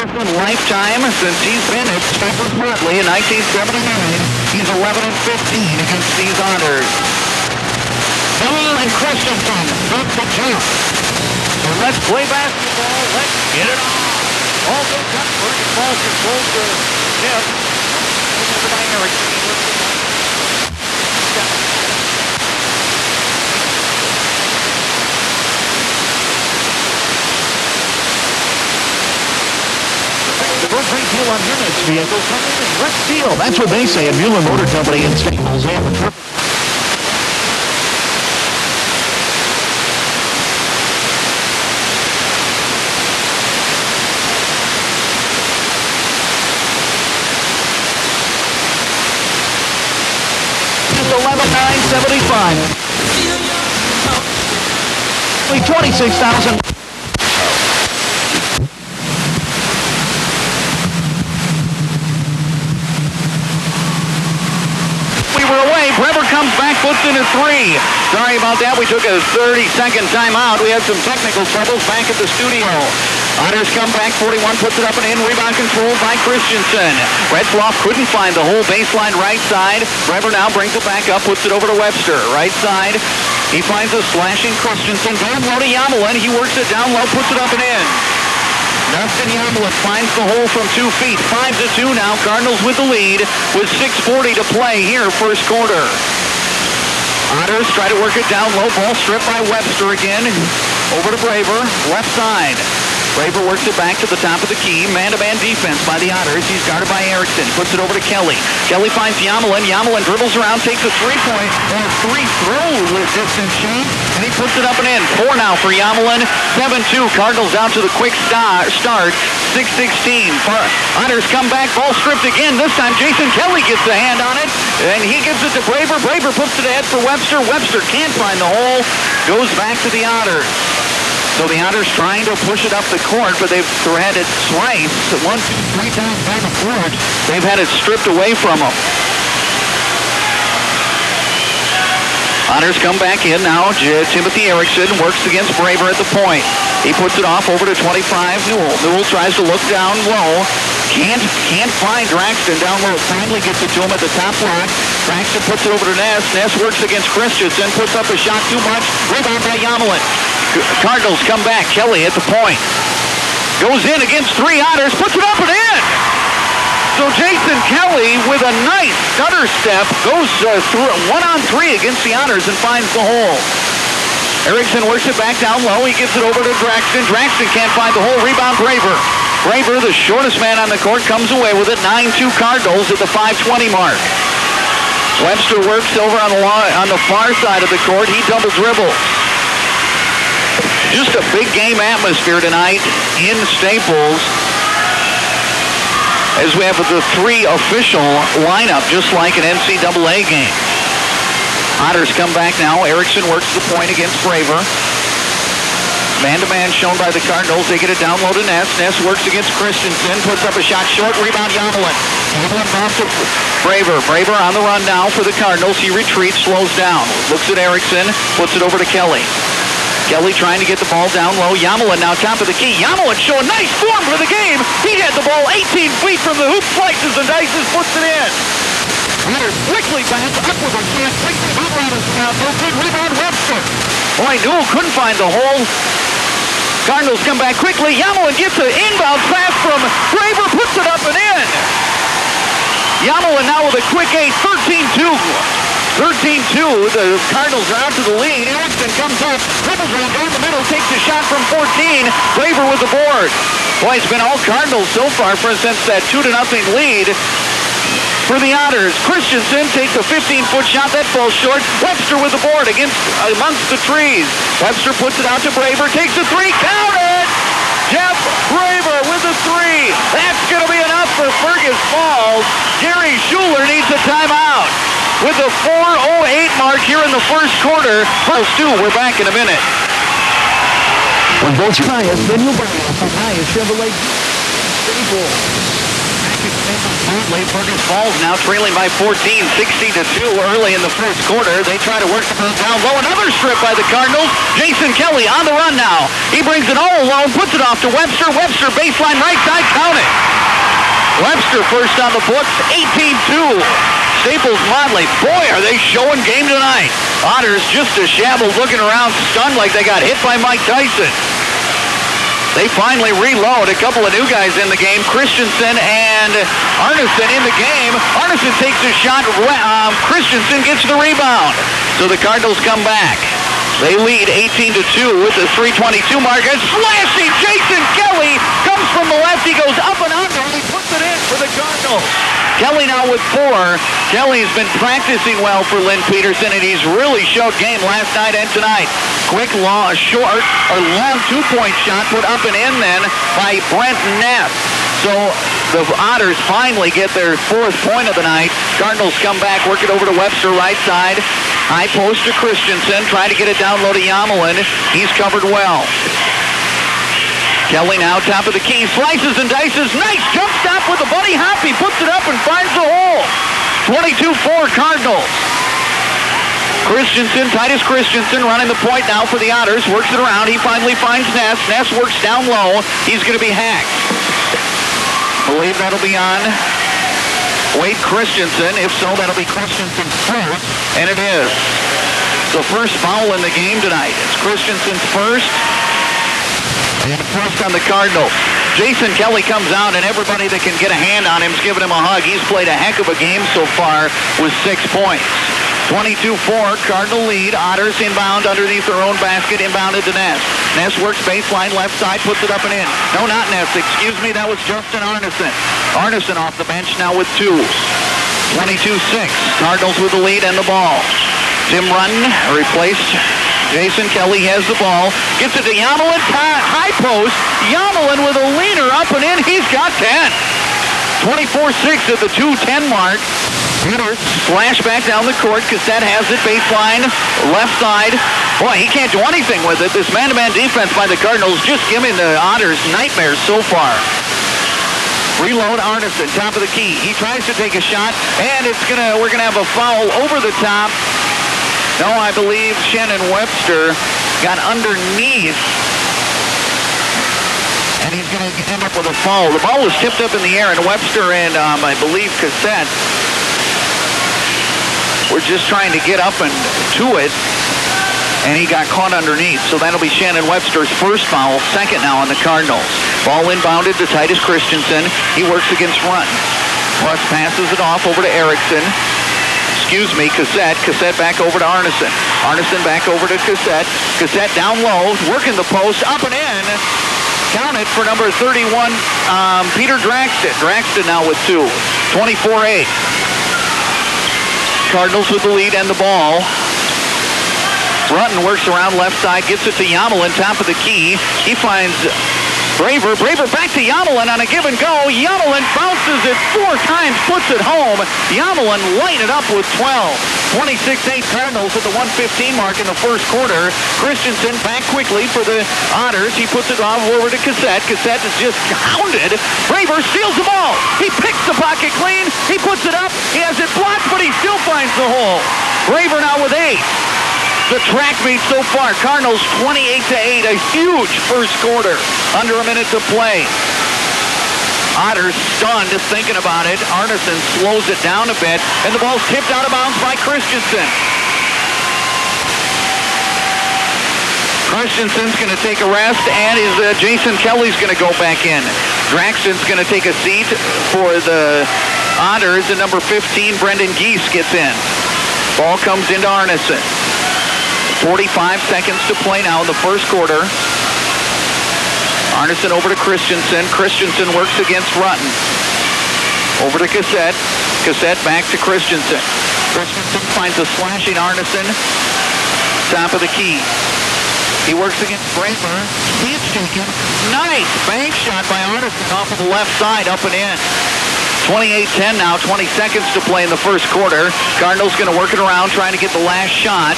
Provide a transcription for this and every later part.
Peterson lifetime since he's been at Staples-Motley in 1979. He's 11-15 against these Otters. Bell and Christensen up the jump. So let's play basketball. Let's get it on. All goes up. Fergus Falls controls the tip. Over by Erickson. Great deal on your next vehicle. Let's deal. That's what they say at Mueller Motor Company in Staples. They have a perfect. Just 11,975. Only 26,000. Breber comes back, puts in a three. Sorry about that. We took a 30-second timeout. We had some technical troubles back at the studio. Otters come back, 41, puts it up and in. Rebound controlled by Christensen. Retzloff couldn't find the whole baseline right side. Breber now brings it back up, puts it over to Webster. Right side. He finds a slashing Christensen. Down low to Yamelin. He works it down low, puts it up and in. Dustin Yamelin finds the hole from 2 feet. 5-2 now. Cardinals with the lead with 6:40 to play here first quarter. Otters try to work it down low. Ball stripped by Webster again. Over to Breber. Left side. Breber works it back to the top of the key. Man-to-man defense by the Otters. He's guarded by Erickson. Puts it over to Kelly. Kelly finds Yamelin. Yamelin dribbles around, takes a three-point or free-throw distance shot, and he puts it up and in. 4 now for Yamelin. 7-2. Cardinals out to the quick start. 6-16. Otters come back. Ball stripped again. This time Jason Kelly gets a hand on it, and he gives it to Breber. Breber puts it ahead for Webster. Webster can't find the hole. Goes back to the Otters. So the Otters trying to push it up the court, but they've had it twice, 1, 2, 3 times by the court. They've had it stripped away from them. Otters come back in now. Timothy Erickson works against Breber at the point. He puts it off over to 25, Newell. Newell tries to look down low. Can't find Draxton down low. Finally gets it to him at the top block. Draxton puts it over to Ness. Ness works against Christensen. Puts up a shot too much. Rebound by Yamelin. Cardinals come back. Kelly at the point. Goes in against 3 Otters. Puts it up and in. So Jason Kelly with a nice stutter step goes through 1-on-3 against the Otters and finds the hole. Erickson works it back down low. He gives it over to Draxton. Draxton can't find the hole. Rebound Breber. Breber, the shortest man on the court, comes away with it. 9-2 Cardinals at the 5:20 mark. Webster works over on the far side of the court. He double dribbles. Just a big game atmosphere tonight in Staples as we have the 3 official lineup, just like an NCAA game. Otters come back now. Erickson works the point against Breber. Man-to-man shown by the Cardinals. They get it down low to Ness. Ness works against Christensen. Puts up a shot short. Rebound Yamelin. Yamelin off to Breber. Breber on the run now for the Cardinals. He retreats, slows down. Looks at Erickson. Puts it over to Kelly. Kelly trying to get the ball down low. Yamelin now top of the key. Yamelin showing nice form for the game. He had the ball 18 feet from the hoop, slices and dices, puts it in. Otters quickly back up with a shot. Rebound Webster. Boy, Newell couldn't find the hole. Cardinals come back quickly. Yamelin gets an inbound pass from Breber, puts it up and in. Yamelin now with a quick 8, 13-2. 13-2, the Cardinals are out to the lead. Erickson comes up, dribbles around down the middle, takes a shot from 14. Breber with the board. Boy, it's been all Cardinals so far since that 2-0 lead for the Otters. Christensen takes a 15-foot shot. That falls short. Webster with the board amongst the trees. Webster puts it out to Breber, takes a 3, count it! Jeff Breber with a 3. That's going to be enough for Fergus Falls. Gary Schuler needs a timeout. With the 4:08 mark here in the first quarter. First 2, we're back in a minute. When both highest, then you'll buy from highest Chevrolet Staples. Fergus Falls now trailing by 14, 60-2 early in the first quarter. They try to work the ball down low. Another strip by the Cardinals. Jason Kelly on the run now. He brings it all alone, puts it off to Webster. Webster baseline right side, count it. Webster first on the books, 18-2. Staples-Motley, boy, are they showing game tonight. Otters just a shambles, looking around, stunned like they got hit by Mike Tyson. They finally reload. A couple of new guys in the game. Christensen and Arneson in the game. Arneson takes a shot. Christensen gets the rebound. So the Cardinals come back. They lead 18-2 with the 3:22 mark. And slashing Jason Kelly comes from the left. He goes up and under, and he puts it in for the Cardinals. Kelly now with 4. Kelly's been practicing well for Lynn Peterson, and he's really showed game last night and tonight. Quick, long 2-point shot put up and in then by Brent Neff. So the Otters finally get their 4th point of the night. Cardinals come back, work it over to Webster, right side. High post to Christensen, trying to get it down low to Yamelin. He's covered well. Kelly now top of the key, slices and dices. Nice jump stop with a bunny hop. He puts it up and finds the hole. 22-4 Cardinals. Titus Christensen running the point now for the Otters. Works it around. He finally finds Ness. Ness works down low. He's going to be hacked. Believe that'll be on Wade Christensen. If so, that'll be Christensen's first. And it is. The first foul in the game tonight. It's Christensen's first. And first on the Cardinals. Jason Kelly comes out, and everybody that can get a hand on him is giving him a hug. He's played a heck of a game so far with 6 points. 22-4, Cardinal lead. Otters inbound underneath their own basket, inbounded to Ness. Ness works baseline left side, puts it up and in. No, not Ness. Excuse me, that was Justin Arneson. Arneson off the bench now with 2. 22-6, Cardinals with the lead and the ball. Tim Rutton replaced Jason Kelly, has the ball, gets it to Yamelin, high post. Yamelin with a leaner up and in. He's got 10. 24-6 at the 2:10 mark. Peters slash back down the court. Cassette has it baseline, left side. Boy, he can't do anything with it. This man-to-man defense by the Cardinals just giving the Otters nightmares so far. Reload Arneson, top of the key. He tries to take a shot, and we're gonna have a foul over the top. No, I believe Shannon Webster got underneath, and he's going to end up with a foul. The ball was tipped up in the air, and Webster and I believe Cassette were just trying to get up and to it, and he got caught underneath. So that'll be Shannon Webster's first foul, second now on the Cardinals. Ball inbounded to Titus Christensen. He works against Rutton. Russ passes it off over to Erickson. Cassette. Cassette back over to Arneson. Arneson back over to Cassette. Cassette down low, working the post, up and in. Count it for number 31, Peter Draxton. Draxton now with 2. 24-8. Cardinals with the lead and the ball. Rutton works around left side, gets it to Yamelin, top of the key. He finds Braver back to Yamelin on a give and go. Yamelin bounces it 4 times, puts it home. Yamelin lighted up with 12. 26-8 Cardinals at the 1:15 mark in the first quarter. Christensen back quickly for the Otters. He puts it off over to Cassette. Cassette is just hounded. Braver steals the ball. He picks the pocket clean. He puts it up. He has it blocked, but he still finds the hole. Braver now with 8. The track meet so far, Cardinals 28-8, a huge first quarter, under a minute to play. Otters stunned, just thinking about it. Arneson slows it down a bit, and the ball's tipped out of bounds by Christensen. Christensen's going to take a rest, and Jason Kelly's going to go back in. Draxton's going to take a seat for the Otters, and number 15, Brendan Geese, gets in. Ball comes into Arneson. 45 seconds to play now in the first quarter. Arneson over to Christensen. Christensen works against Rutton. Over to Cassette. Cassette back to Christensen. Christensen finds a slashing Arneson. Top of the key. He works against Braver. He's taken. Nice bank shot by Arneson off of the left side, up and in. 28-10 now, 20 seconds to play in the first quarter. Cardinals going to work it around, trying to get the last shot.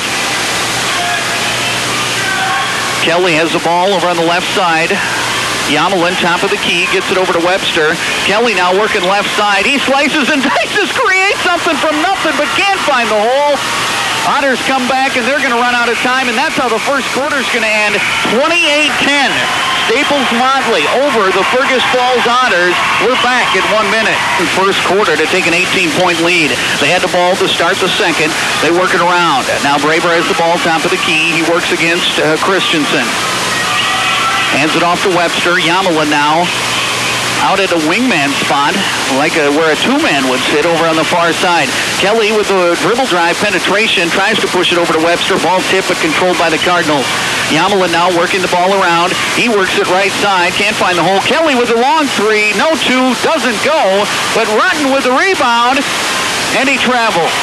Kelly has the ball over on the left side. Yamelin, top of the key, gets it over to Webster. Kelly now working left side. He slices and dices, creates something from nothing, but can't find the hole. Otters come back, and they're going to run out of time, and that's how the first quarter is going to end. 28-10. Staples-Motley over the Fergus Falls Otters. We're back at 1 minute in first quarter to take an 18-point lead. They had the ball to start the second. They work it around. Now Braver has the ball top of the key. He works against Christensen. Hands it off to Webster. Yamelin now out at a wingman spot, like where a two-man would sit over on the far side. Kelly with the dribble drive penetration tries to push it over to Webster. Ball tipped but controlled by the Cardinals. Yamelin now working the ball around. He works it right side. Can't find the hole. Kelly with a long three. No two. Doesn't go. But Rutten with the rebound. And he travels.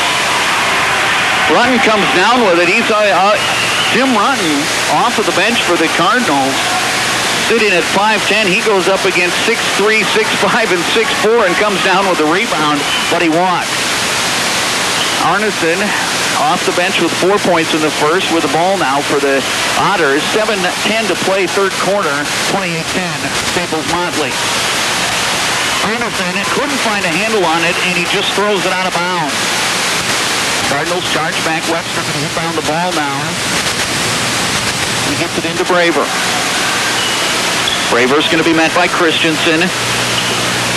Rutten comes down with it. He's Tim Rutten off of the bench for the Cardinals. Sitting at 5'10", he goes up against 6'3", 6'5", and 6'4", and comes down with a rebound, but he walks. Arneson off the bench with 4 points in the first with the ball now for the Otters. 7:10 to play, third quarter, 28-10, Staples-Motley. Arneson couldn't find a handle on it, and he just throws it out of bounds. Cardinals charge back. Webster can inbound the ball now. He gets it into Braver. Braver's going to be met by Christensen.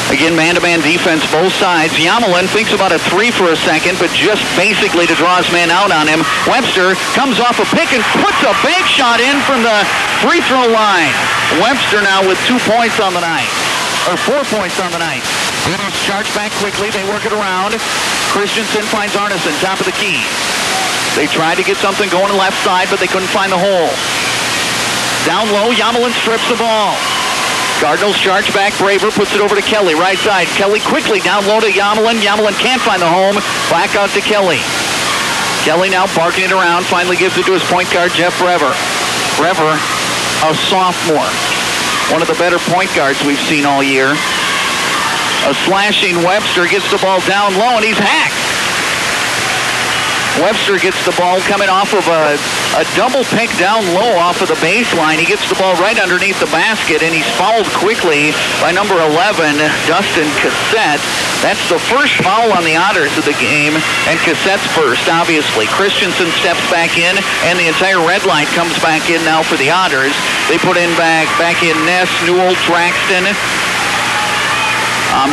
Again, man-to-man defense, both sides. Yamelin thinks about a three for a second, but just basically to draw his man out on him. Webster comes off a pick and puts a bank shot in from the free throw line. Webster now with 2 points on the night, or 4 points on the night. Cardinals charge back quickly. They work it around. Christensen finds Arneson, top of the key. They tried to get something going left side, but they couldn't find the hole. Down low, Yamelin strips the ball. Cardinals charge back. Braver puts it over to Kelly, right side. Kelly quickly down low to Yamelin. Yamelin can't find the home. Back out to Kelly. Kelly now parking it around. Finally gives it to his point guard, Jeff Brever. Brever, a sophomore. One of the better point guards we've seen all year. A slashing Webster gets the ball down low, and he's hacked. Webster gets the ball coming off of a double pick down low off of the baseline. He gets the ball right underneath the basket, and he's fouled quickly by number 11, Dustin Cassette. That's the first foul on the Otters of the game, and Cassette's first, obviously. Christensen steps back in, and the entire red line comes back in now for the Otters. They put in back in Ness, Newell, Traxton.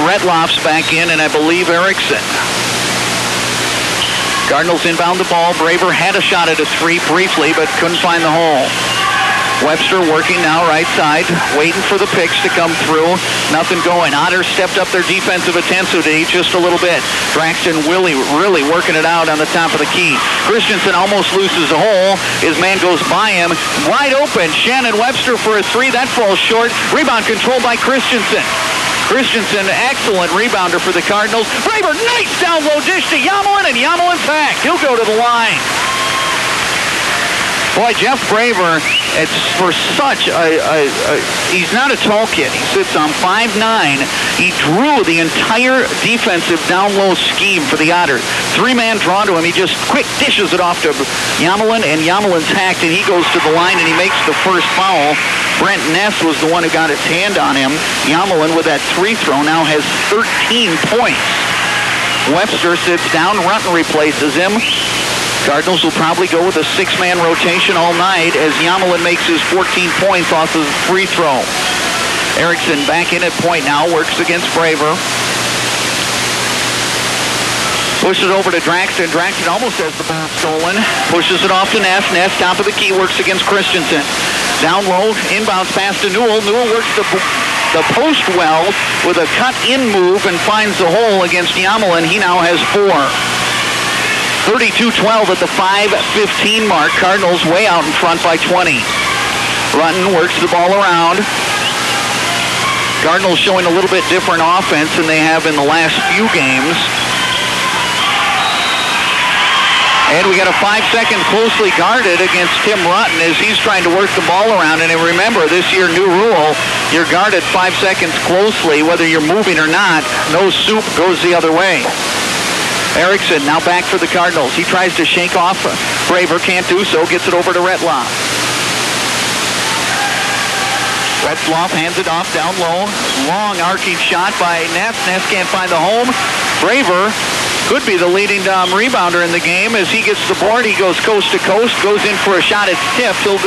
Retloff's back in, and I believe Erickson. Cardinals inbound the ball. Braver had a shot at a three briefly, but couldn't find the hole. Webster working now right side, waiting for the picks to come through. Nothing going. Otters stepped up their defensive intensity just a little bit. Braxton really working it out on the top of the key. Christensen almost loses a hole. His man goes by him. Wide open. Shannon Webster for a three. That falls short. Rebound controlled by Christensen. Christensen, excellent rebounder for the Cardinals. Braver, nice down low dish to Yamelin, and Yamelin's back. He'll go to the line. Boy, Jeff Braver, it's for such he's not a tall kid. He sits on 5'9". He drew the entire defensive down low scheme for the Otters. Three-man draw to him. He just quick dishes it off to Yamelin, and Yamelin's hacked, and he goes to the line, and he makes the first foul. Brent Ness was the one who got his hand on him. Yamelin with that free throw now has 13 points. Webster sits down. Rutten replaces him. Cardinals will probably go with a six-man rotation all night as Yamelin makes his 14 points off of the free throw. Erickson back in at point now, works against Braver. Pushes it over to Draxton. Draxton almost has the ball stolen. Pushes it off to Ness. Ness, top of the key, works against Christensen. Down low, inbounds pass to Newell. Newell works the post well with a cut-in move and finds the hole against Yamelin. He now has 4. 32-12 at the 5:15 mark. Cardinals way out in front by 20. Rutten works the ball around. Cardinals showing a little bit different offense than they have in the last few games. And we got a 5 seconds closely guarded against Tim Rutten as he's trying to work the ball around. And remember, this year, new rule, you're guarded 5 seconds closely, whether you're moving or not. No soup goes the other way. Erickson now back for the Cardinals. He tries to shake off Braver, can't do so, gets it over to Retloff. Retloff hands it off down low. Long arcing shot by Ness. Ness can't find the home. Braver could be the leading rebounder in the game. As he gets the board, he goes coast to coast, goes in for a shot. It's tipped. He'll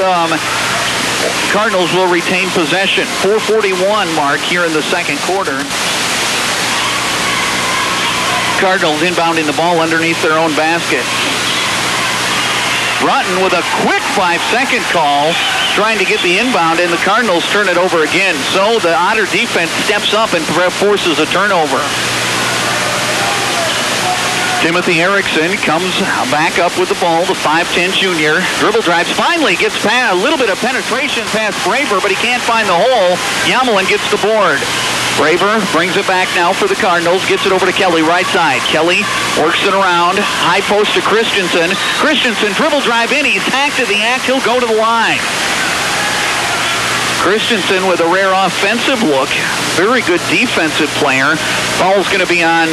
Cardinals will retain possession. 4:41 mark here in the second quarter. Cardinals inbounding the ball underneath their own basket. Rutten with a quick 5-second call, trying to get the inbound, and the Cardinals turn it over again. So the Otter defense steps up and forces a turnover. Timothy Erickson comes back up with the ball, the 5'10 junior. Dribble drives, finally gets a little bit of penetration past Braver, but he can't find the hole. Yamelin gets the board. Braver brings it back now for the Cardinals, gets it over to Kelly, right side. Kelly works it around, high post to Christensen. Christensen dribble drive in, he's hacked to the act, he'll go to the line. Christensen with a rare offensive look. Very good defensive player. Foul's going to be on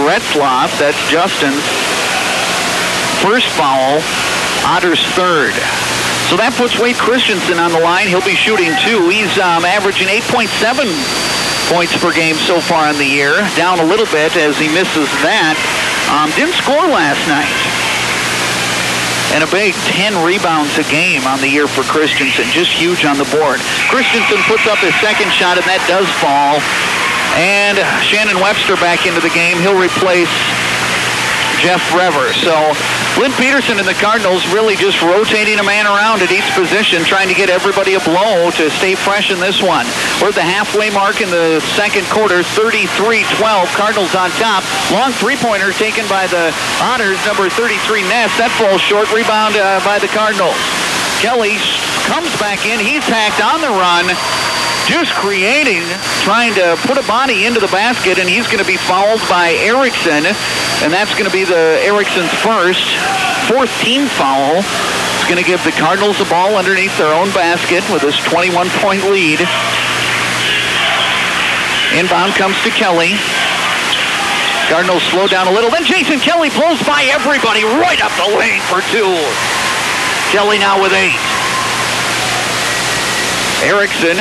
Retzloff. That's Justin's first foul. Otter's third. So that puts Wade Christensen on the line. He'll be shooting 2. He's averaging 8.7 points per game so far in the year. Down a little bit as he misses that. Didn't score last night. And a big 10 rebounds a game on the year for Christensen. Just huge on the board. Christensen puts up his second shot, and that does fall. And Shannon Webster back into the game. He'll replace Jeff Rever. So Lynn Peterson and the Cardinals really just rotating a man around at each position, trying to get everybody a blow to stay fresh in this one. We're at the halfway mark in the second quarter, 33-12. Cardinals on top. Long three-pointer taken by the Otters, number 33 Ness. That falls short. Rebound by the Cardinals. Kelly comes back in. He's hacked on the run. Just creating, trying to put a body into the basket, and he's going to be fouled by Erickson, and that's going to be Erickson's fourth team foul. It's going to give the Cardinals the ball underneath their own basket with this 21-point lead. Inbound comes to Kelly. Cardinals slow down a little. Then Jason Kelly blows by everybody right up the lane for 2. Kelly now with 8. Erickson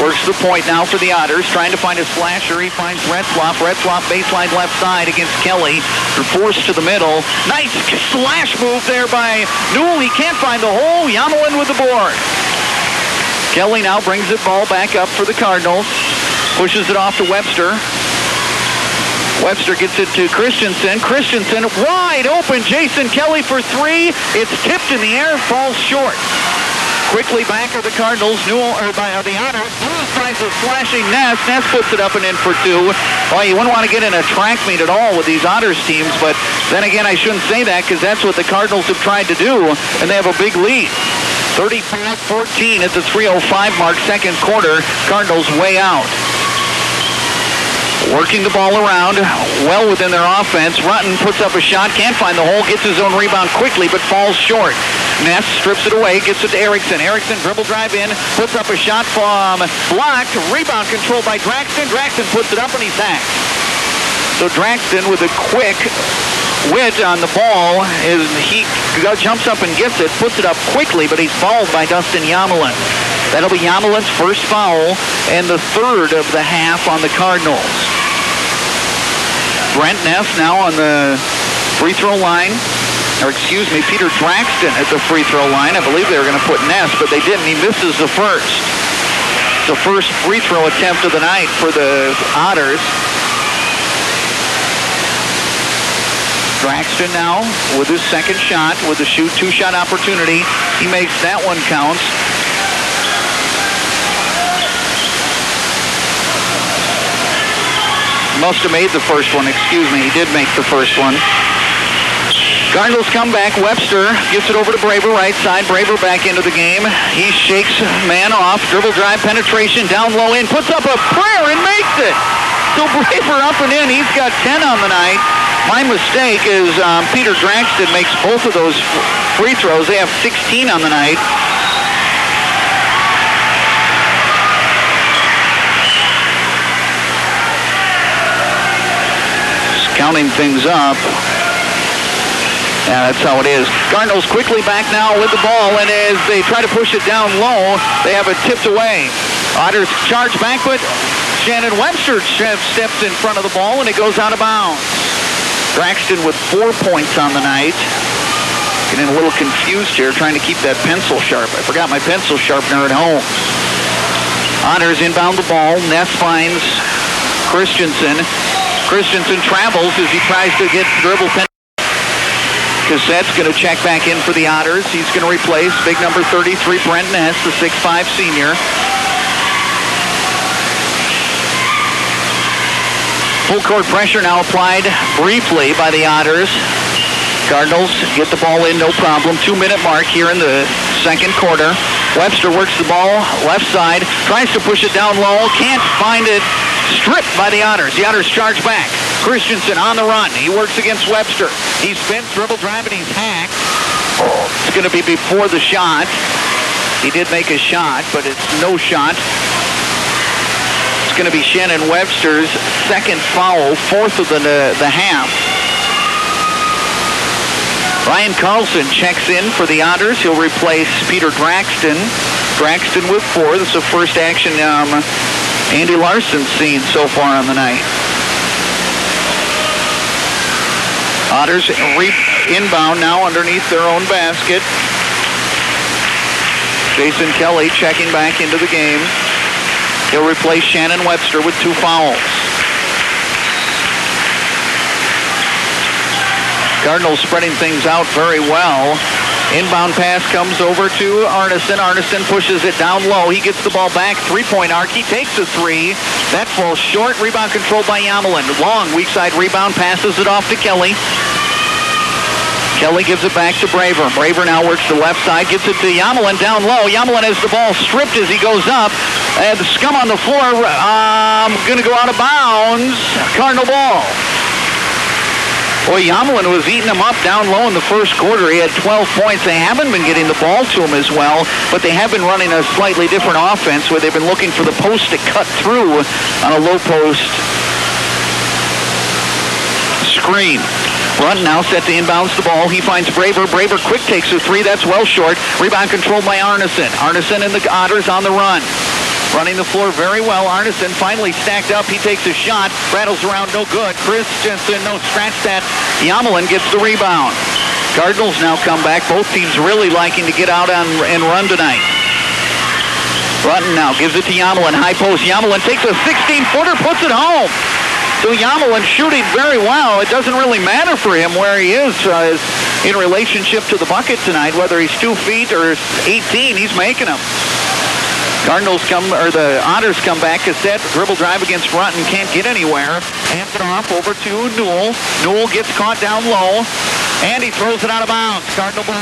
works the point now for the Otters, trying to find a slasher. He finds Retzloff. Retzloff baseline left side against Kelly. They're forced to the middle. Nice slash move there by Newell. He can't find the hole. Yamelin with the board. Kelly now brings the ball back up for the Cardinals. Pushes it off to Webster. Webster gets it to Christensen. Christensen wide open. Jason Kelly for 3. It's tipped in the air, falls short. Quickly back are the Cardinals. Newell, or by the Otters. Newell tries a slashing Ness. Ness puts it up and in for 2. Well, you wouldn't want to get in a track meet at all with these Otters teams, but then again, I shouldn't say that because that's what the Cardinals have tried to do, and they have a big lead. 35-14 at the 3:05 mark, second quarter. Cardinals way out. Working the ball around, well within their offense. Rutten puts up a shot, can't find the hole, gets his own rebound quickly, but falls short. Ness strips it away, gets it to Erickson. Erickson dribble drive in, puts up a shot from blocked. Rebound controlled by Draxton. Draxton puts it up and he's hacked. So Draxton with a quick wit on the ball, he jumps up and gets it, puts it up quickly, but he's fouled by Dustin Yamelin. That'll be Yamelin's first foul and the third of the half on the Cardinals. Brent Ness now on the free throw line. Peter Draxton at the free throw line. I believe they were going to put Ness, but they didn't. He misses the first. The first free throw attempt of the night for the Otters. Draxton now with his second shot, with the two-shot opportunity. He makes that one count. Must have made the first one, excuse me. He did make the first one. Cardinals come back. Webster gets it over to Braver, right side. Braver back into the game. He shakes man off. Dribble drive, penetration, down low in. Puts up a prayer and makes it. So Braver up and in. He's got 10 on the night. My mistake is Peter Draxton makes both of those free throws. They have 16 on the night. Counting things up. Yeah, that's how it is. Cardinals quickly back now with the ball, and as they try to push it down low, they have it tipped away. Otters charge back, but Shannon Webster steps in front of the ball, and it goes out of bounds. Draxton with 4 points on the night. Getting a little confused here, trying to keep that pencil sharp. I forgot my pencil sharpener at home. Otters inbound the ball. Ness finds Christensen. Christensen travels as he tries to get dribble pen. Cassette's going to check back in for the Otters. He's going to replace big number 33, Brent Ness, the 6'5 senior. Full court pressure now applied briefly by the Otters. Cardinals get the ball in, no problem. 2-minute mark here in the second quarter. Webster works the ball left side, tries to push it down low, can't find it. Stripped by the Otters. The Otters charge back. Christensen on the run. He works against Webster. He spins, dribble drive, and he's hacked. It's going to be before the shot. He did make a shot, but it's no shot. It's going to be Shannon Webster's second foul, fourth of the half. Ryan Carlson checks in for the Otters. He'll replace Peter Draxton. Draxton with 4. This is the first action Andy Larson's seen so far on the night. Otters inbound now underneath their own basket. Jason Kelly checking back into the game. He'll replace Shannon Webster with 2 fouls. Cardinals spreading things out very well. Inbound pass comes over to Arneson. Arneson pushes it down low. He gets the ball back. 3-point arc. He takes a 3. That falls short. Rebound controlled by Yamelin. Long weak side rebound. Passes it off to Kelly. Kelly gives it back to Braver. Braver now works the left side. Gets it to Yamelin down low. Yamelin has the ball stripped as he goes up. The scum on the floor. Going to go out of bounds. Cardinal ball. Boy, Yamelin was eating them up down low in the first quarter. He had 12 points. They haven't been getting the ball to him as well, but they have been running a slightly different offense where they've been looking for the post to cut through on a low post screen. Brunt now set to inbounds the ball. He finds Braver. Braver quick takes a 3. That's well short. Rebound controlled by Arneson. Arneson and the Otters on the run. Running the floor very well. Arneson finally stacked up. He takes a shot. Rattles around, no good. Christensen, no, scratch that. Yamelin gets the rebound. Cardinals now come back. Both teams really liking to get out and run tonight. Brunton now gives it to Yamelin. High post. Yamelin takes a 16-footer, puts it home. So Yamelin shooting very well. It doesn't really matter for him where he is in relationship to the bucket tonight. Whether he's 2 feet or 18, he's making them. The Otters come back. Cassette dribble drive against Brunton, can't get anywhere. Hands it off over to Newell. Newell gets caught down low, and he throws it out of bounds. Cardinal ball.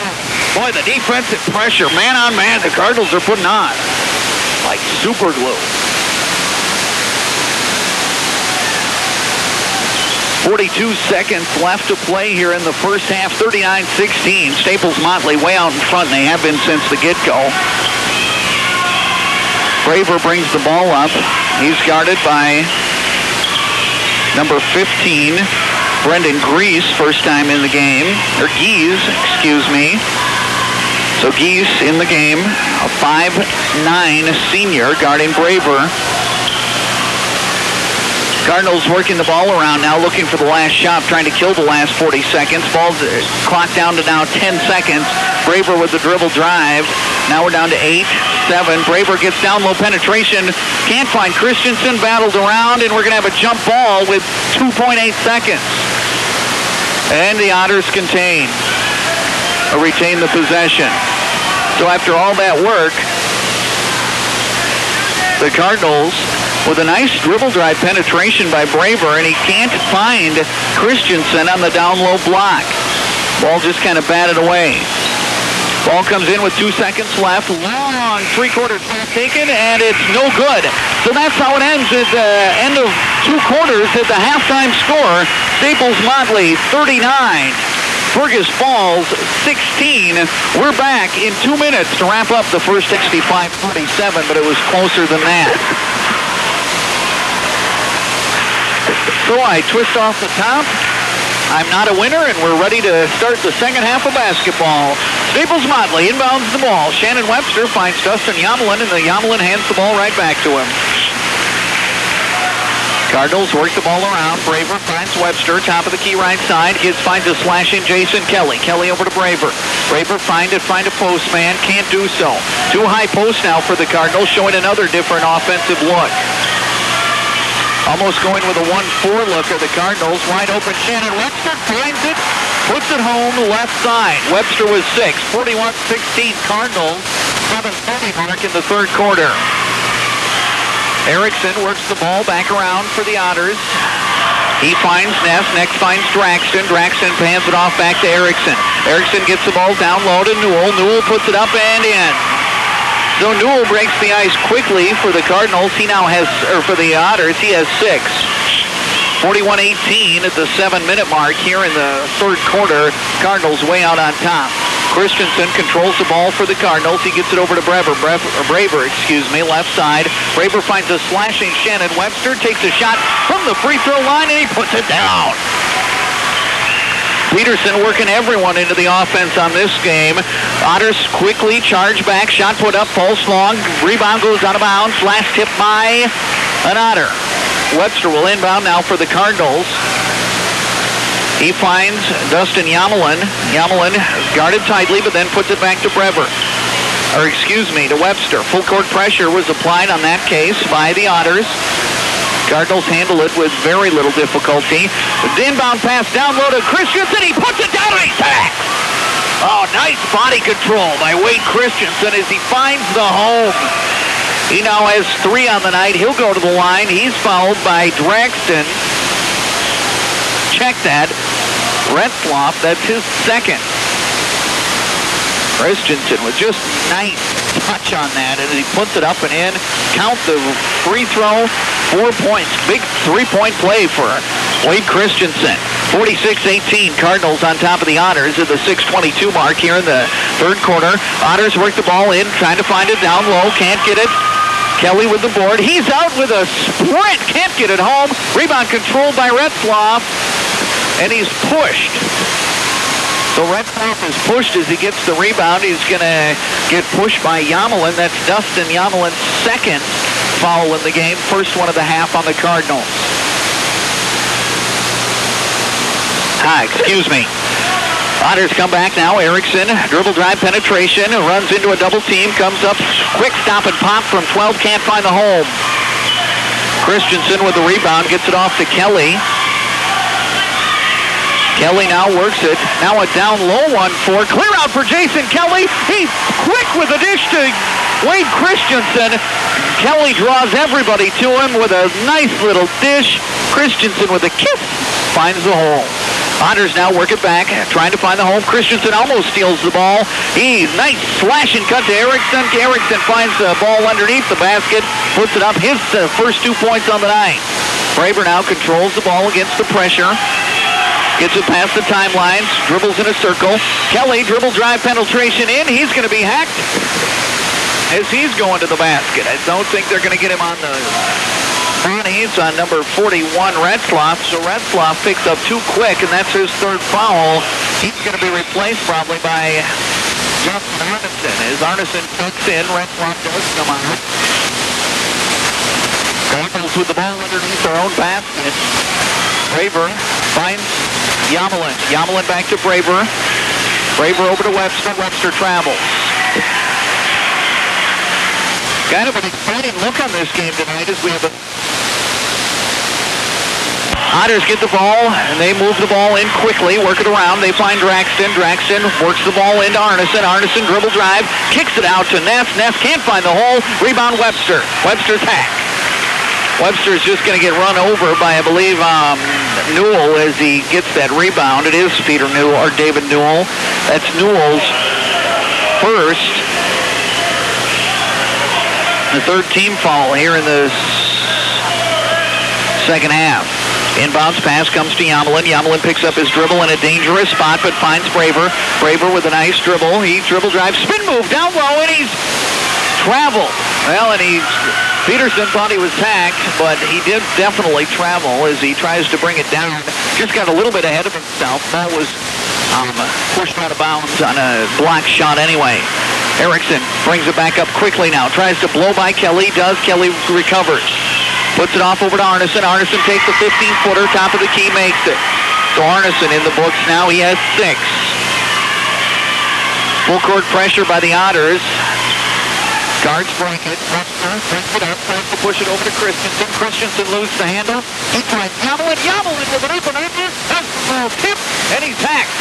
Boy, the defensive pressure, man on man, the Cardinals are putting on like super glue. 42 seconds left to play here in the first half. 39-16. Staples-Motley way out in front, and they have been since the get-go. Braver brings the ball up. He's guarded by number 15, Brendan Geese, first time in the game. Or Geese, excuse me. So Geese in the game, a 5'9 senior guarding Braver. Cardinals working the ball around now, looking for the last shot, trying to kill the last 40 seconds. Ball's clock down to now 10 seconds. Braver with the dribble drive. Now we're down to 8-7. Braver gets down low penetration. Can't find Christensen. Battled around, and we're going to have a jump ball with 2.8 seconds. And the Otters retain the possession. So after all that work, the Cardinals with a nice dribble drive penetration by Braver, and he can't find Christensen on the down low block. Ball just kind of batted away. Ball comes in with 2 seconds left. Long three-quarter shot taken, and it's no good. So that's how it ends at the end of 2 quarters at the halftime score. Staples-Motley 39. Fergus Falls 16. We're back in 2 minutes to wrap up the first 65-47, but it was closer than that. So I twist off the top. I'm not a winner, and we're ready to start the second half of basketball. Staples-Motley inbounds the ball. Shannon Webster finds Dustin Yamelin, and the Yamelin hands the ball right back to him. Cardinals work the ball around. Braver finds Webster, top of the key right side. Finds a slash in Jason Kelly. Kelly over to Braver. Braver find a post man. Can't do so. Two high posts now for the Cardinals, showing another different offensive look. Almost going with a 1-4 look of the Cardinals. Wide open Shannon Webster finds it. Puts it home left side. Webster was 6. 41-16 Cardinals. 7:30 mark in the third quarter. Erickson works the ball back around for the Otters. He finds Ness. Next finds Draxton. Draxton pans it off back to Erickson. Erickson gets the ball down low to Newell. Newell puts it up and in. So Newell breaks the ice quickly for the Cardinals. He now has, or for the Otters, he has 6. 41-18 at the 7-minute mark here in the third quarter. Cardinals way out on top. Christensen controls the ball for the Cardinals. He gets it over to Braver, left side. Braver finds a slashing Shannon Webster, takes a shot from the free throw line, and he puts it down. Peterson working everyone into the offense on this game. Otters quickly charge back. Shot put up, pulse long. Rebound goes out of bounds. Last tip by an Otter. Webster will inbound now for the Cardinals. He finds Dustin Yamelin. Yamelin guarded tightly, but then puts it back to to Webster. Full court pressure was applied on that case by the Otters. Cardinals handle it with very little difficulty. The inbound pass down low to Christensen. He puts it down and he sacks. Oh, nice body control by Wade Christensen as he finds the home. He now has 3 on the night. He'll go to the line. He's fouled by Draxton. Check that. Retzloff, that's his second. Christensen with just nice touch on that, and he puts it up and in. Count the free throw, 4 points. Big 3-point play for Wade Christensen. 46-18, Cardinals on top of the Otters at the 6:22 mark here in the third quarter. Otters work the ball in, trying to find it down low, can't get it. Kelly with the board. He's out with a sprint, can't get it home. Rebound controlled by Retzloff, and he's pushed. So Retzloff is pushed as he gets the rebound. He's going to get pushed by Yamelin. That's Dustin Yamelin's second foul in the game. First one of the half on the Cardinals. Otters come back now. Erickson, dribble drive penetration, runs into a double team, comes up, quick stop and pop from 12, can't find the home. Christensen with the rebound, gets it off to Kelly. Kelly now works it. Now a down low 1-4. Clear out for Jason Kelly. He's quick with a dish to Wade Christensen. Kelly draws everybody to him with a nice little dish. Christensen with a kiss finds the hole. Otters now work it back, trying to find the home. Christensen almost steals the ball. Nice slash and cut to Erickson. Erickson finds the ball underneath the basket, puts it up. His first 2 points on the night. Braver now controls the ball against the pressure. Gets it past the timelines, dribbles in a circle. Kelly, dribble drive penetration in. He's going to be hacked as he's going to the basket. I don't think they're going to get him on the He's on number 41, Retzloff. So Retzloff picks up 2 quick, and that's his third foul. He's going to be replaced probably by Justin Arneson. As Arneson tucks in, Retzloff does come out. Cardinals with the ball underneath their own basket. Braver finds Yamelin. Yamelin back to Braver. Braver over to Webster. Webster travels. Kind of an exciting look on this game tonight as we have Otters get the ball, and they move the ball in quickly, work it around. They find Draxton. Draxton works the ball into Arneson. Arneson dribble drive, kicks it out to Ness. Ness can't find the hole. Rebound Webster. Webster's hack. Webster's just going to get run over by, I believe, Newell as he gets that rebound. It is Peter Newell, or David Newell. That's Newell's first. The third team foul here in the second half. Inbounds pass comes to Yamelin. Yamelin picks up his dribble in a dangerous spot, but finds Braver. Braver with a nice dribble. He dribble drive, spin move down low, and he's traveled. Well, and Peterson thought he was hacked, but he did definitely travel as he tries to bring it down. Just got a little bit ahead of himself. Ball was pushed out of bounds on a block shot anyway. Erickson brings it back up quickly now. Tries to blow by Kelly. Does. Kelly recovers. Puts it off over to Arneson. Arneson takes the 15-footer, top of the key, makes it. So Arneson in the books now. He has 6. Full court pressure by the Otters. Guards break it. Webster brings it up. Tries to push it over to Christensen. Christensen loses the handle. He tries Yamelin. Yamelin with an open under. Has a little tip, and he's hacked.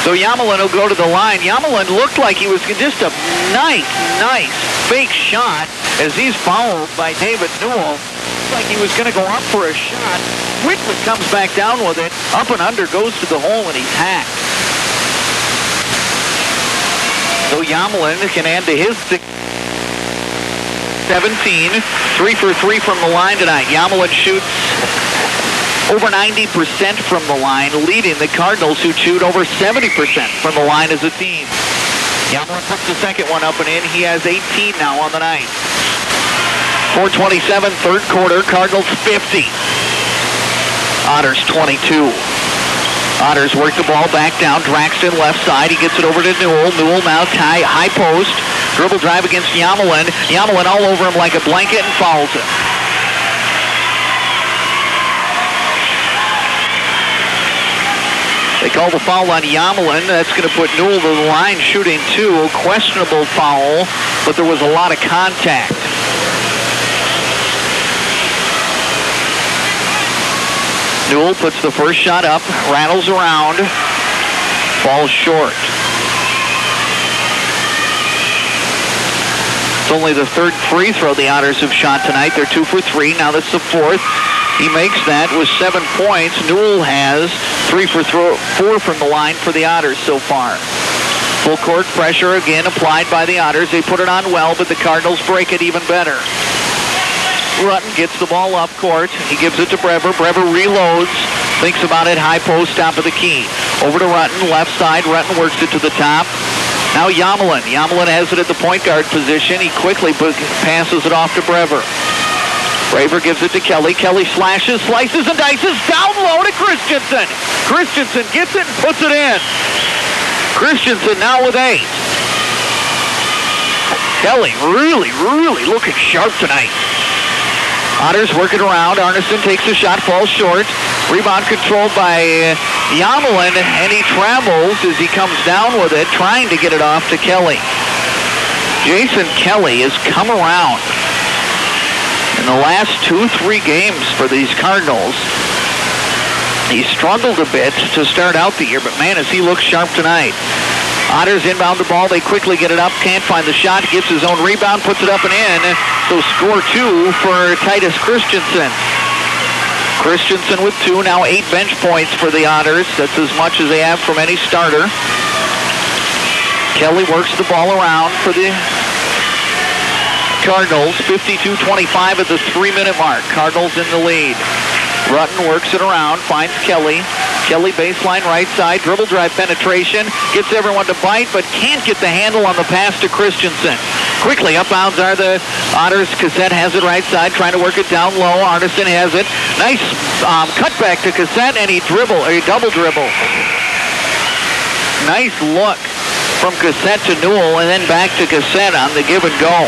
So Yamelin will go to the line. Yamelin looked like he was just a nice fake shot as he's fouled by David Newell. Looked like he was going to go up for a shot. Quickly comes back down with it. Up and under, goes to the hole, and he's hacked. So Yamelin can add to his 17. 3 for 3 from the line tonight. Yamelin shoots over 90% from the line, leading the Cardinals, who shoot over 70% from the line as a team. Yamelin puts the second one up and in. He has 18 now on the night. 4:27, third quarter. Cardinals 50. Otters 22. Otters work the ball back down. Draxton left side. He gets it over to Newell. Newell now high post. Dribble drive against Yamelin. Yamelin all over him like a blanket and fouls him. They call the foul on Yamelin. That's going to put Newell to the line shooting 2. Questionable foul, but there was a lot of contact. Newell puts the first shot up, rattles around, falls short. It's only the third free throw the Otters have shot tonight. They're 2 for 3. Now that's the fourth. He makes that with 7 points. Newell has 3 for 4 from the line for the Otters so far. Full court pressure again applied by the Otters. They put it on well, but the Cardinals break it even better. Rutten gets the ball up court. He gives it to Brever. Brever reloads. Thinks about it. High post, top of the key. Over to Rutten, left side. Rutten works it to the top. Now Yamelin. Yamelin has it at the point guard position. He quickly passes it off to Brever. Brever gives it to Kelly. Kelly slashes, slices, and dices. Down low to Christensen. Christensen gets it and puts it in. Christensen now with 8. Kelly really looking sharp tonight. Otters work it around. Arneson takes a shot, falls short. Rebound controlled by Yamelin, and he travels as he comes down with it, trying to get it off to Kelly. Jason Kelly has come around in the last 2-3 games for these Cardinals. He struggled a bit to start out the year, but man, as he looks sharp tonight. Otters inbound the ball. They quickly get it up. Can't find the shot. Gets his own rebound. Puts it up and in. So score 2 for Titus Christensen. Christensen with 2. Now 8 bench points for the Otters. That's as much as they have from any starter. Kelly works the ball around for the Cardinals. 52-25 at the 3-minute mark. Cardinals in the lead. Rutten works it around, finds Kelly. Kelly baseline right side, dribble drive penetration, gets everyone to bite, but can't get the handle on the pass to Christensen. Quickly, up bounds are the Otters. Cassette has it right side, trying to work it down low. Arneson has it. Nice cutback to Cassette, and he double dribble. Nice look from Cassette to Newell, and then back to Cassette on the give and go.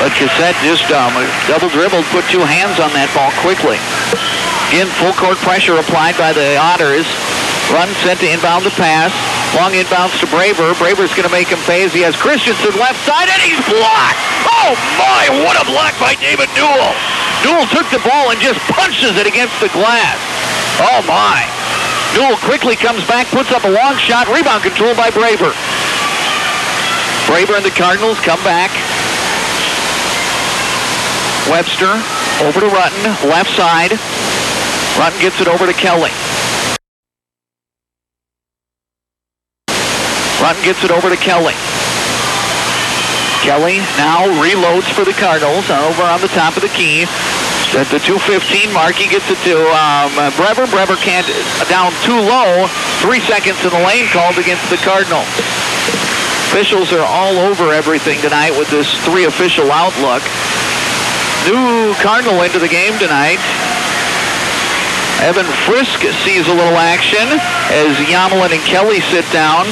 But Cassette just double dribbled, put 2 hands on that ball quickly. Again, full court pressure applied by the Otters. Run set to inbound the pass. Long inbounds to Brever. Brever's going to make him pay as he has Christensen left side, and he's blocked! Oh my, what a block by David Newell! Newell took the ball and just punches it against the glass. Oh my. Newell quickly comes back, puts up a long shot. Rebound controlled by Brever. Brever and the Cardinals come back. Webster over to Rutten, left side. Rutten gets it over to Kelly. Rutten gets it over to Kelly. Kelly now reloads for the Cardinals over on the top of the key. At the 2:15 mark, he gets it to Brever. Brever can't, down too low. 3 seconds in the lane called against the Cardinals. Officials are all over everything tonight with this 3 official outlook. New Cardinal into the game tonight. Evan Frisk sees a little action as Yamelin and Kelly sit down.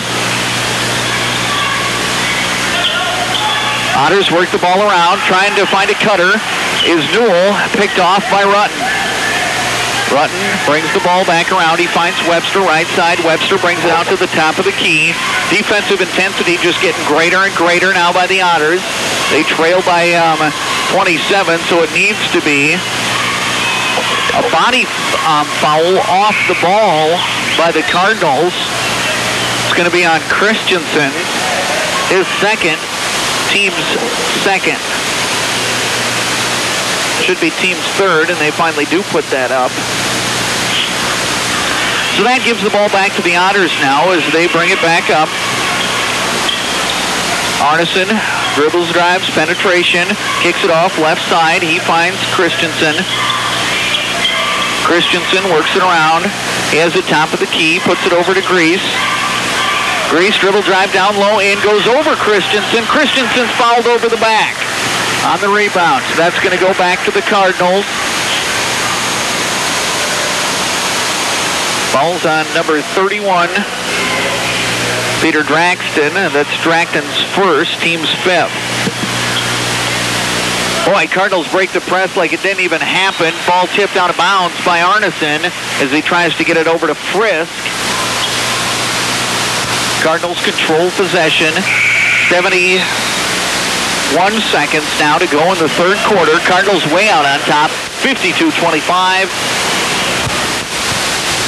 Otters work the ball around, trying to find a cutter. is Newell, picked off by Rutten. Rutten brings the ball back around. He finds Webster right side. Webster brings it out to the top of the key. Defensive intensity just getting greater and greater now by the Otters. They trail by 27, so it needs to be a body foul off the ball by the Cardinals. It's going to be on Christensen, his second, team's second. Should be team's third, and they finally do put that up. So that gives the ball back to the Otters now as they bring it back up. Arneson dribbles, drives, penetration, kicks it off left side. He finds Christensen. Christensen works it around. He has it top of the key, puts it over to Grease. Grease dribble drive down low and goes over Christensen. Christensen's fouled over the back on the rebound. So that's going to go back to the Cardinals. Foul's on number 31, Peter Draxton. That's Draxton's first, team's fifth. Boy, Cardinals break the press like it didn't even happen. Ball tipped out of bounds by Arneson as he tries to get it over to Frisk. Cardinals control possession. 71 seconds now to go in the third quarter. Cardinals way out on top, 52-25.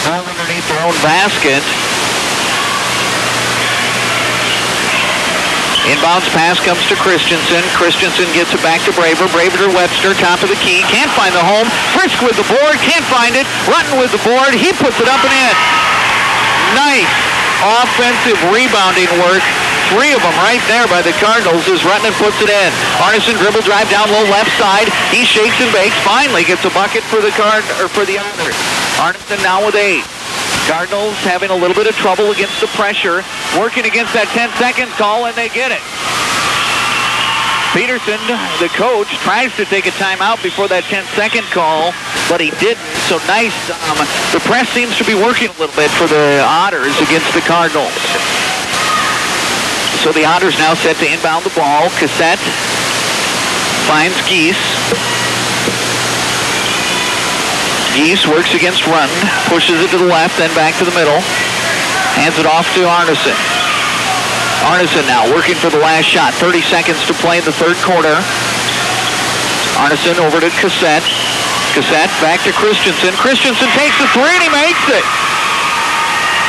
Ball underneath their own basket. Inbounds pass comes to Christensen. Christensen gets it back to Braver. Braver to Webster, top of the key. Can't find the home. Frisk with the board. Can't find it. Rutten with the board. He puts it up and in. Nice offensive rebounding work. Three of them right there by the Cardinals as Rutten puts it in. Arneson dribble drive down low left side. He shakes and bakes. Finally gets a bucket for the Otters. Arneson now with 8. Cardinals having a little bit of trouble against the pressure, working against that 10-second call, and they get it. Peterson, the coach, tries to take a timeout before that 10-second call, but he didn't. So nice. The press seems to be working a little bit for the Otters against the Cardinals. So the Otters now set to inbound the ball. Cassette finds Geese. Geese works against Rutten, pushes it to the left, then back to the middle. Hands it off to Arneson. Arneson now working for the last shot. 30 seconds to play in the third quarter. Arneson over to Cassette. Cassette back to Christensen. Christensen takes the three and he makes it.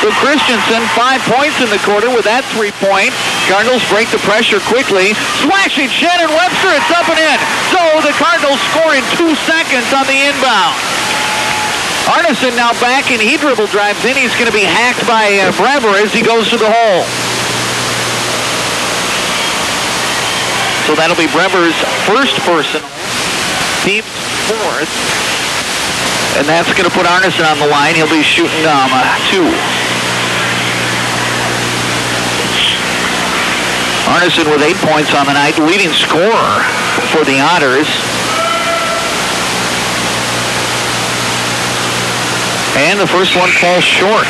So Christensen, 5 points in the quarter with that 3-point. Cardinals break the pressure quickly. Slashing Shannon Webster, it's up and in. So the Cardinals score in 2 seconds on the inbound. Arneson now back and he dribble drives in. He's going to be hacked by Brever as he goes to the hole. So that'll be Brever's first personal, team's fourth. And that's going to put Arneson on the line. He'll be shooting 2. Arneson with 8 points on the night, leading scorer for the Otters. And the first one falls short.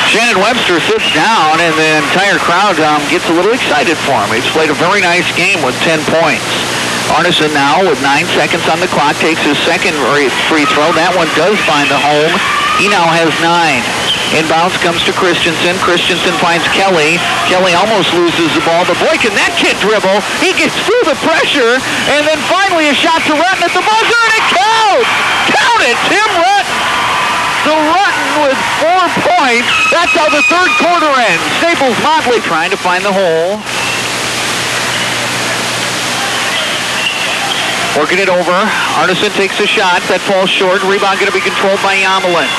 Shannon Webster sits down, and the entire crowd gets a little excited for him. He's played a very nice game with 10 points. Arneson now with 9 seconds on the clock takes his second free throw. That one does find the home. He now has 9. Inbounds comes to Christensen. Christensen finds Kelly. Kelly almost loses the ball, but boy, can that kid dribble. He gets through the pressure, and then finally a shot to Rutten at the buzzer, and it counts! Count it, Tim Rutten! So Rutten with 4 points. That's how the third quarter ends. Staples-Motley trying to find the hole. Working it over. Arneson takes a shot. That falls short. Rebound going to be controlled by Yamelin.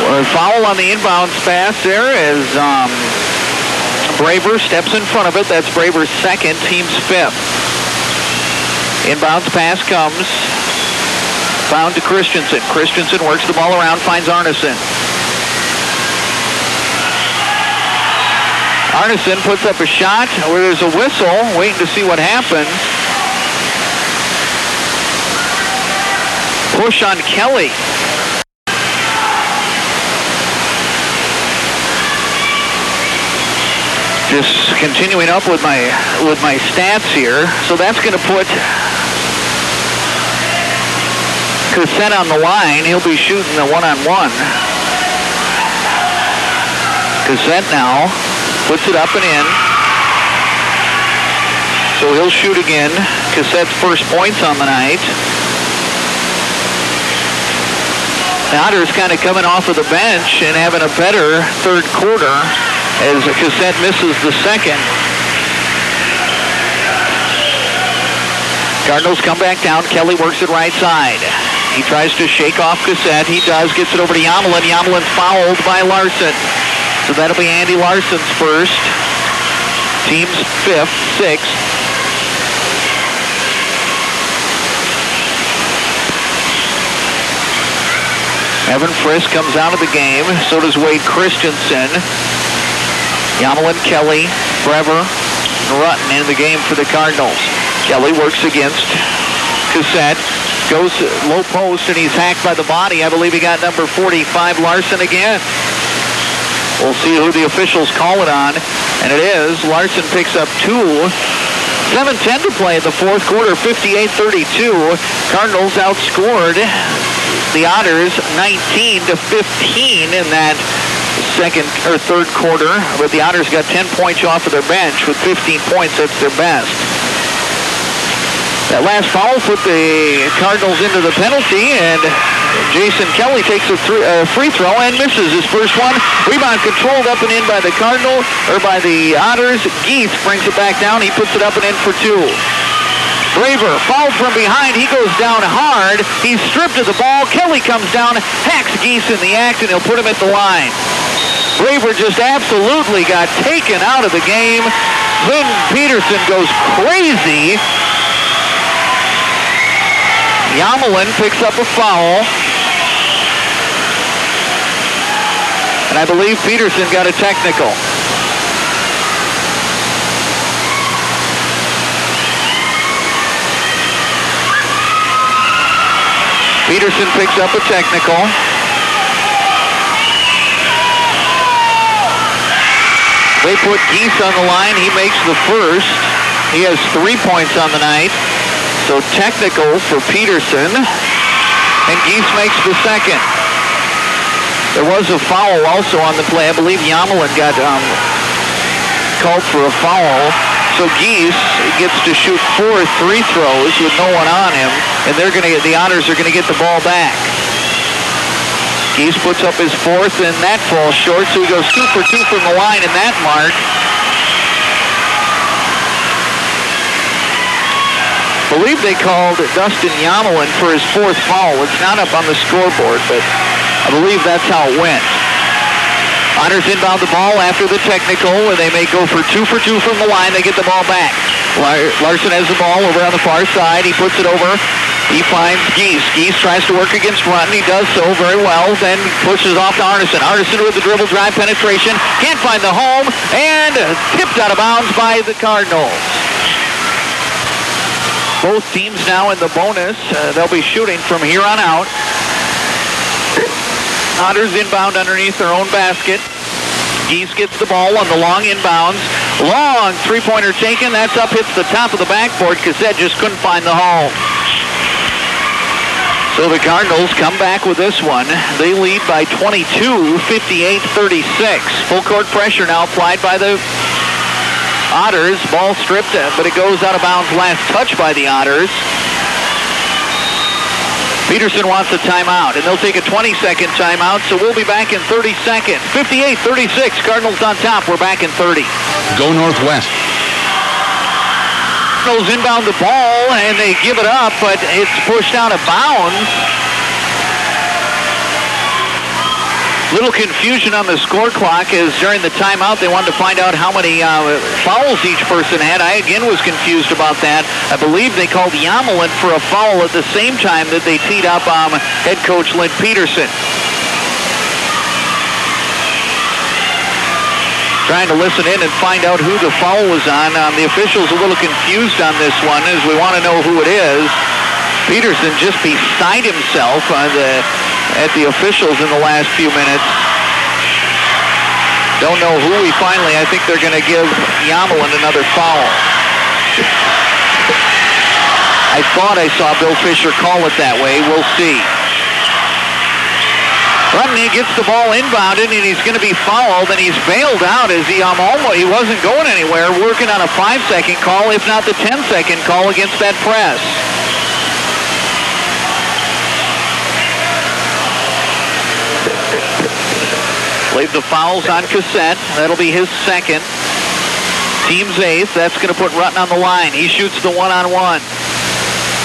A foul on the inbounds pass there as Braver steps in front of it. That's Braver's second, team's fifth. Inbounds pass comes. Found to Christensen. Christensen works the ball around, finds Arneson. Arneson puts up a shot where there's a whistle, waiting to see what happens. push on Kelly. Just continuing up with my stats here. So that's going to put Cassette on the line. He'll be shooting the one-on-one. Cassette now puts it up and in. So he'll shoot again. Cassette's first points on the night. The Otters kind of coming off of the bench and having a better third quarter as Cassette misses the second. Cardinals come back down. Kelly works it right side. He tries to shake off Cassette. He does. Gets it over to Yamelin. Yamelin's fouled by Larson. So that'll be Andy Larson's first. Team's fifth, sixth. Evan Frisk comes out of the game. So does Wade Christensen. Yamelin, Kelly, Brever, and Rutten in the game for the Cardinals. Kelly works against Cassette. Goes low post, and he's hacked by the body. I believe he got number 45, Larson, again. We'll see who the officials call it on. And it is. Larson picks up two. 7:10 to play in the fourth quarter, 58-32. Cardinals outscored the Otters 19-15 in that second or third quarter. But the Otters got 10 points off of their bench with 15 points. That's their best. That last foul put the Cardinals into the penalty, and Jason Kelly takes a free throw and misses his first one. Rebound controlled up and in by the by the Otters. Geese brings it back down. He puts it up and in for two. Braver fouled from behind. He goes down hard. He's stripped of the ball. Kelly comes down, hacks Geese in the act, and he'll put him at the line. Braver just absolutely got taken out of the game. Lynn Peterson goes crazy. Yamelin picks up a foul. And I believe Peterson got a technical. Peterson picks up a technical. They put Geese on the line. He makes the first. He has 3 points on the night. So technical for Peterson, and Geese makes the second. There was a foul also on the play. I believe Yamelin got called for a foul. So Geese gets to shoot 4 free throws with no one on him, and the Otters are going to get the ball back. Geese puts up his fourth, and that falls short, so he goes 2 for 2 from the line in that mark. I believe they called Dustin Yamelin for his fourth foul. It's not up on the scoreboard, but I believe that's how it went. Otters inbound the ball after the technical, where they may go for 2 for 2 from the line. They get the ball back. Larson has the ball over on the far side. He puts it over. He finds Geese. Geese tries to work against Rutten. He does so very well, then pushes off to Arneson. Arneson with the dribble drive penetration. Can't find the home, and tipped out of bounds by the Cardinals. Both teams now in the bonus. They'll be shooting from here on out. Otters inbound underneath their own basket. Geese gets the ball on the long inbounds. Long three-pointer taken. That's up, hits the top of the backboard. Cassette just couldn't find the hole. So the Cardinals come back with this one. They lead by 22, 58-36. Full court pressure now applied by the Otters. Ball stripped, but it goes out of bounds. Last touch by the Otters. Peterson wants a timeout, and they'll take a 20-second timeout, so we'll be back in 30 seconds. 58-36, Cardinals on top. We're back in 30. Go Northwest. Cardinals inbound the ball, and they give it up, but it's pushed out of bounds. Little confusion on the score clock as during the timeout they wanted to find out how many fouls each person had. I again was confused about that. I believe they called Yamelin for a foul at the same time that they teed up head coach Lynn Peterson. Trying to listen in and find out who the foul was on. The officials a little confused on this one as we want to know who it is. Peterson just beside himself at the officials in the last few minutes. Don't know who I think they're going to give Yamelin another foul. I thought I saw Bill Fisher call it that way. We'll see. Rutten gets the ball inbounded, and he's going to be fouled, and he's bailed out as he wasn't going anywhere, working on a 5-second call, if not the 10-second call against that press. Played the fouls on Cassette. That'll be his second. Team's eighth. That's going to put Rutten on the line. He shoots the one-on-one.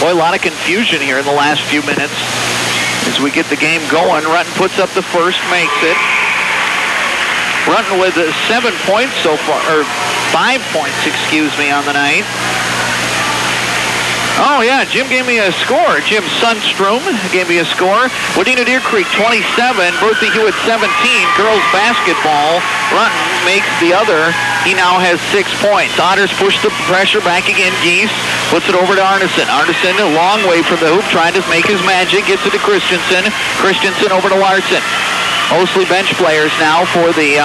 Boy, a lot of confusion here in the last few minutes as we get the game going. Rutten puts up the first, makes it. Rutten with 7 points so far, or 5 points, on the night. Oh, yeah, Jim gave me a score. Jim Sundstrom gave me a score. Wadena Deer Creek, 27. Bertha Hewitt, 17. Girls basketball. Rutten makes the other. He now has 6 points. Otters push the pressure back again. Geese puts it over to Arneson. Arneson a long way from the hoop, trying to make his magic. Gets it to Christensen. Christensen over to Larson. Mostly bench players now for the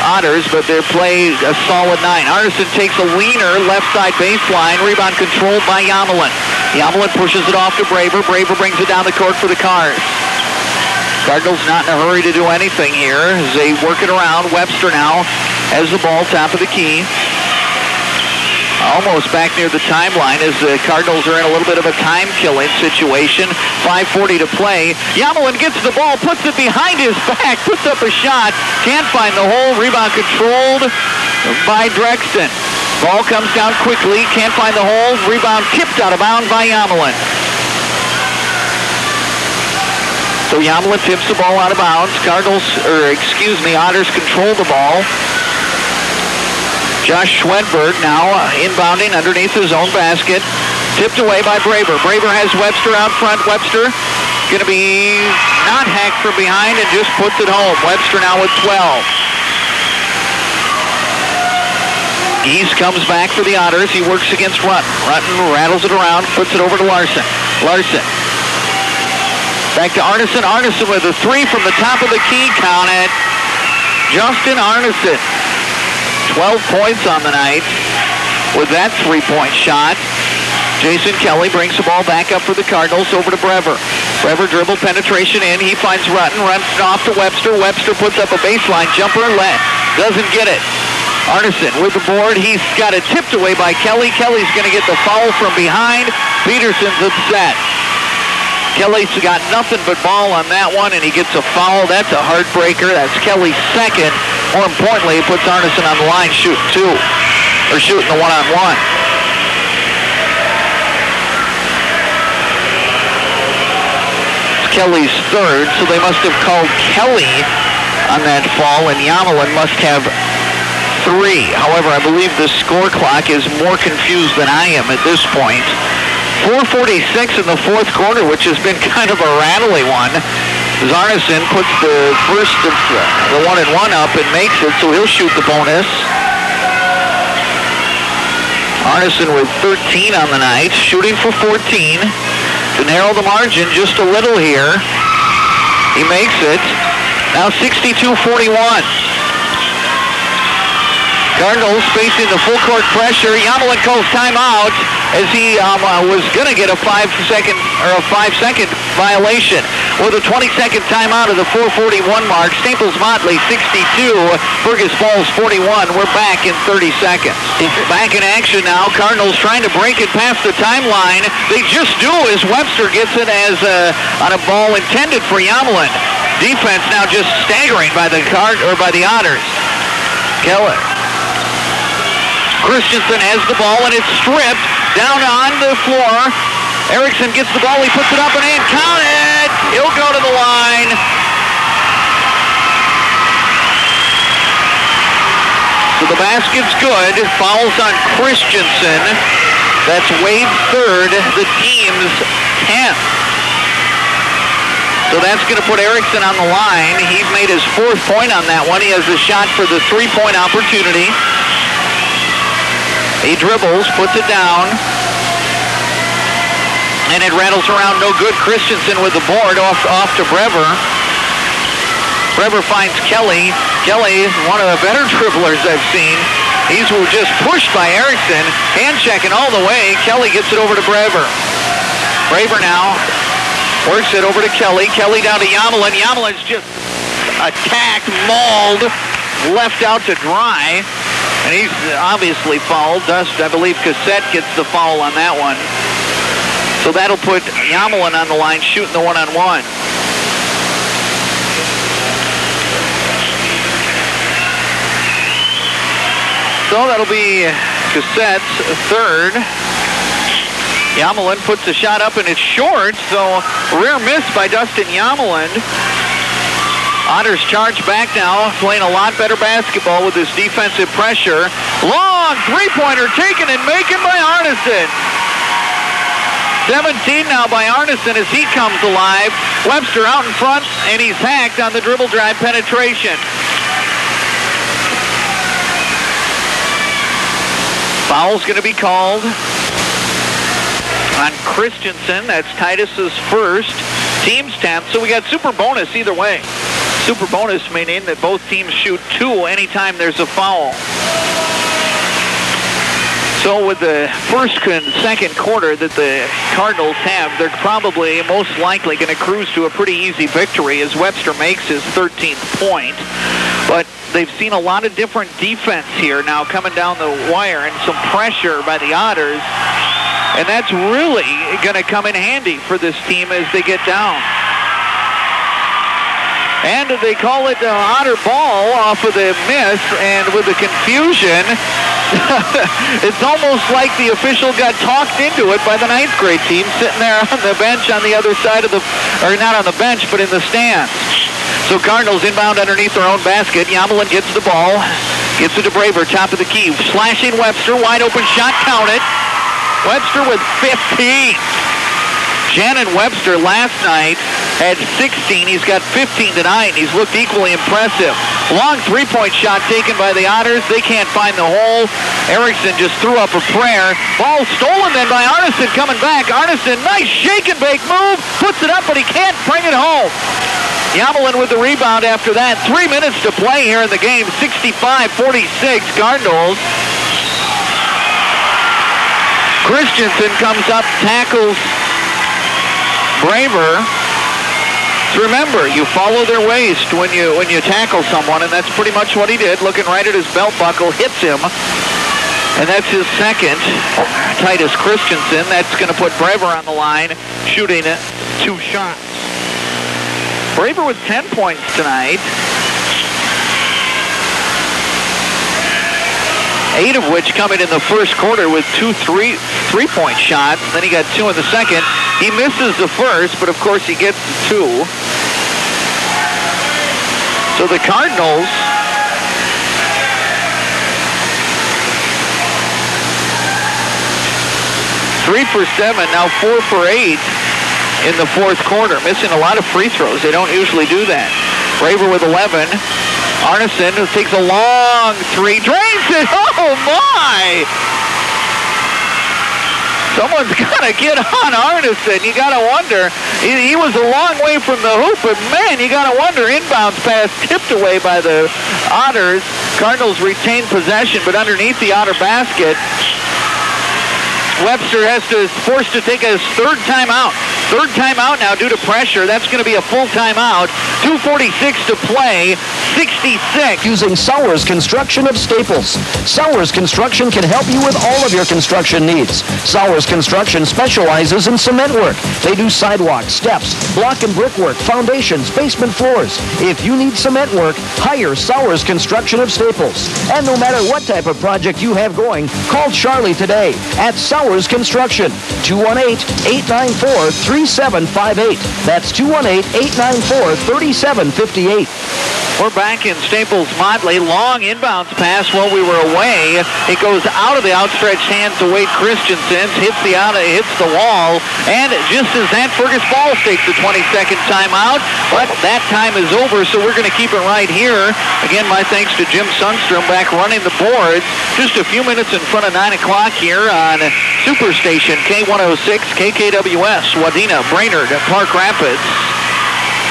Otters, but they play a solid 9. Arneson takes a leaner left side baseline. Rebound controlled by Yamelin. Yamelin pushes it off to Braver. Braver brings it down the court for the Cards. Cardinals not in a hurry to do anything here as they work it around. Webster now has the ball, top of the key. Almost back near the timeline as the Cardinals are in a little bit of a time-killing situation. 5:40 to play. Yamelin gets the ball, puts it behind his back, puts up a shot. Can't find the hole. Rebound controlled by Drexton. Ball comes down quickly. Can't find the hole. Rebound tipped out of bounds by Yamelin. So Yamelin tips the ball out of bounds. Otters control the ball. Josh Schwedberg now inbounding underneath his own basket. Tipped away by Braver. Braver has Webster out front. Webster going to be not hacked from behind and just puts it home. Webster now with 12. Geese comes back for the Otters. He works against Rutten. Rutten rattles it around, puts it over to Larson. Larson. Back to Arneson. Arneson with a 3 from the top of the key. Count it. Justin Arneson. 12 points on the night with that 3-point shot. Jason Kelly brings the ball back up for the Cardinals over to Brever. Brever dribble penetration in. He finds Rutten. Runs off to Webster. Webster puts up a baseline jumper. Doesn't get it. Arneson with the board. He's got it tipped away by Kelly. Kelly's going to get the foul from behind. Peterson's upset. Kelly's got nothing but ball on that one, and he gets a foul. That's a heartbreaker. That's Kelly's second. More importantly, he puts Arneson on the line shooting the one-on-one. It's Kelly's third, so they must have called Kelly on that fall, and Yamelin must have 3. However, I believe the score clock is more confused than I am at this point. 4:46 in the fourth quarter, which has been kind of a rattly one. Arneson puts the first of the 1-and-1 up and makes it, so he'll shoot the bonus. Arneson with 13 on the night, shooting for 14 to narrow the margin just a little here. He makes it. Now 62-41. Cardinals facing the full court pressure. Yamelin calls timeout as he was going to get a 5-second violation. With a 20-second timeout of the 4:41 mark, Staples-Motley 62, Fergus Falls 41. We're back in 30 seconds. Back in action now. Cardinals trying to break it past the timeline. They just do as Webster gets it as on a ball intended for Yamelin. Defense now just staggering by the Otters. Keller. Christensen has the ball, and it's stripped down on the floor. Erickson gets the ball. He puts it up and in. Count it. He'll go to the line. So the basket's good. Fouls on Christensen. That's Wade's third, the team's 10th. So that's going to put Erickson on the line. He's made his 4th point on that one. He has a shot for the 3-point opportunity. He dribbles, puts it down. And it rattles around, no good. Christensen with the board off to Brever. Brever finds Kelly. Kelly, one of the better dribblers I've seen. He's just pushed by Erickson. Hand checking all the way. Kelly gets it over to Brever. Brever now works it over to Kelly. Kelly down to Yamelin. Yamelin's just attacked, mauled, left out to dry. And he's obviously fouled. Dust, I believe Cassette gets the foul on that one. So that'll put Yamelin on the line shooting the one-on-one. So that'll be Cassette's third. Yamelin puts a shot up and it's short, so rear miss by Dustin Yamelin. Otters charge back now, playing a lot better basketball with this defensive pressure. Long three-pointer taken and making by Arneson. 17 now by Arneson as he comes alive. Webster out in front, and he's hacked on the dribble drive penetration. Foul's going to be called on Christensen. That's Titus's first, team's 10th. So we got super bonus either way. Super bonus meaning that both teams shoot 2 anytime there's a foul. So with the first and second quarter that the Cardinals have, they're probably most likely going to cruise to a pretty easy victory as Webster makes his 13th point. But they've seen a lot of different defense here now coming down the wire and some pressure by the Otters. And that's really going to come in handy for this team as they get down. And they call it Otter ball off of the miss, and with the confusion, it's almost like the official got talked into it by the 9th grade team sitting there on the bench on the other side of the, or not on the bench, but in the stands. So Cardinals inbound underneath their own basket. Yamelin gets the ball, gets it to Brever, top of the key. Slashing Webster, wide open shot, count it. Webster with 15. Shannon Webster last night had 16. He's got 15 tonight. He's looked equally impressive. Long three-point shot taken by the Otters. They can't find the hole. Erickson just threw up a prayer. Ball stolen then by Arneson coming back. Arneson, nice shake and bake move. Puts it up, but he can't bring it home. Yamelin with the rebound after that. 3 minutes to play here in the game. 65-46 Cardinals. Christensen comes up, tackles Brever. Remember, you follow their waist when you tackle someone, and that's pretty much what he did. Looking right at his belt buckle, hits him, and that's his second. Titus Christensen. That's going to put Brever on the line, shooting 2 shots. Brever with 10 points tonight, 8 of which coming in the first quarter with 2 three-point shots. Then he got 2 in the second. He misses the first, but of course he gets the 2. So the Cardinals three for 7, now 4 for 8 in the fourth quarter. Missing a lot of free throws. They don't usually do that. Brever with 11. Arneson takes a long 3, drains it. Oh my! Someone's got to get on Arneson. You got to wonder. He was a long way from the hoop, but man, you got to wonder. Inbounds pass tipped away by the Otters. Cardinals retain possession, but underneath the Otter basket, Webster is forced to take his third timeout. Third timeout now due to pressure. That's going to be a full timeout. 2:46 to play. 66. Using Sowers Construction of Staples. Sowers Construction can help you with all of your construction needs. Sowers Construction specializes in cement work. They do sidewalks, steps, block and brick work, foundations, basement floors. If you need cement work, hire Sowers Construction of Staples. And no matter what type of project you have going, call Charlie today at Sowers Construction. 218-894-3758. That's 218-894-3758. We're back in Staples-Motley. Long inbounds pass while we were away. It goes out of the outstretched hands to Wade Christensen, hits the wall, and just as that, Fergus Falls takes the 20-second timeout. But that time is over, so we're going to keep it right here. Again, my thanks to Jim Sundstrom back running the boards. Just a few minutes in front of 9 o'clock here on Superstation K106, KKWS, Wadena, Brainerd, Park Rapids.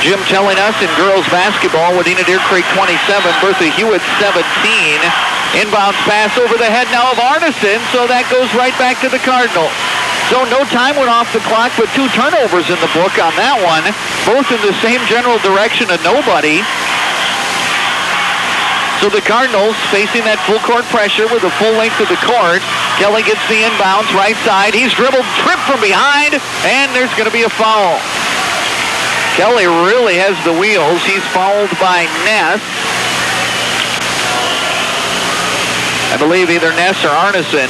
Jim telling us in girls basketball, Wadena Deer Creek 27, Bertha Hewitt 17. Inbounds pass over the head now of Arneson, so that goes right back to the Cardinals. So no time went off the clock, but 2 turnovers in the book on that one, both in the same general direction of nobody. So the Cardinals facing that full court pressure with the full length of the court. Kelly gets the inbounds right side. He's dribbled, tripped from behind, and there's going to be a foul. Kelly really has the wheels. He's fouled by Ness. I believe either Ness or Arneson.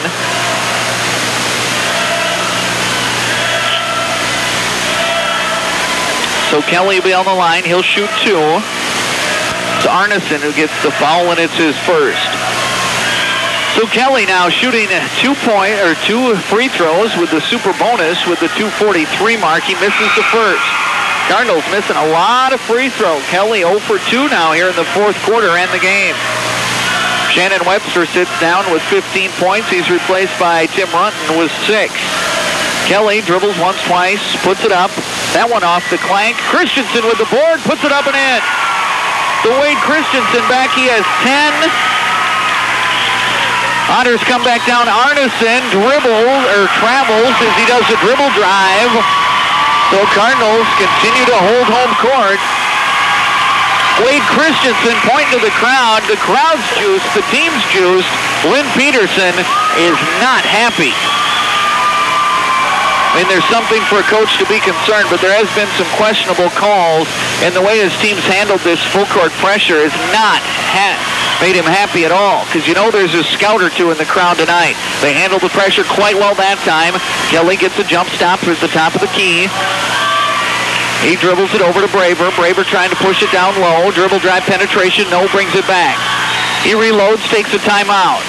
So Kelly will be on the line. He'll shoot 2. It's Arneson who gets the foul, and it's his first. So Kelly now shooting 2 free throws with the super bonus with the 2:43 mark. He misses the first. Cardinals missing a lot of free throws. Kelly 0 for 2 now here in the fourth quarter and the game. Shannon Webster sits down with 15 points. He's replaced by Tim Runton with 6. Kelly dribbles once, twice, puts it up. That one off the clank. Christensen with the board, puts it up and in. So Wade Christensen back, he has 10. Otters come back down. Arneson travels as he does the dribble drive. So Cardinals continue to hold home court. Wade Christensen pointing to the crowd. The crowd's juiced. The team's juiced. Lynn Peterson is not happy. I mean, there's something for a coach to be concerned, but there has been some questionable calls, and the way his team's handled this full court pressure has not made him happy at all, because you know there's a scout or two in the crowd tonight. They handled the pressure quite well that time. Kelly gets a jump stop at the top of the key. He dribbles it over to Braver. Braver trying to push it down low. Dribble drive penetration, no, brings it back. He reloads, takes a timeout.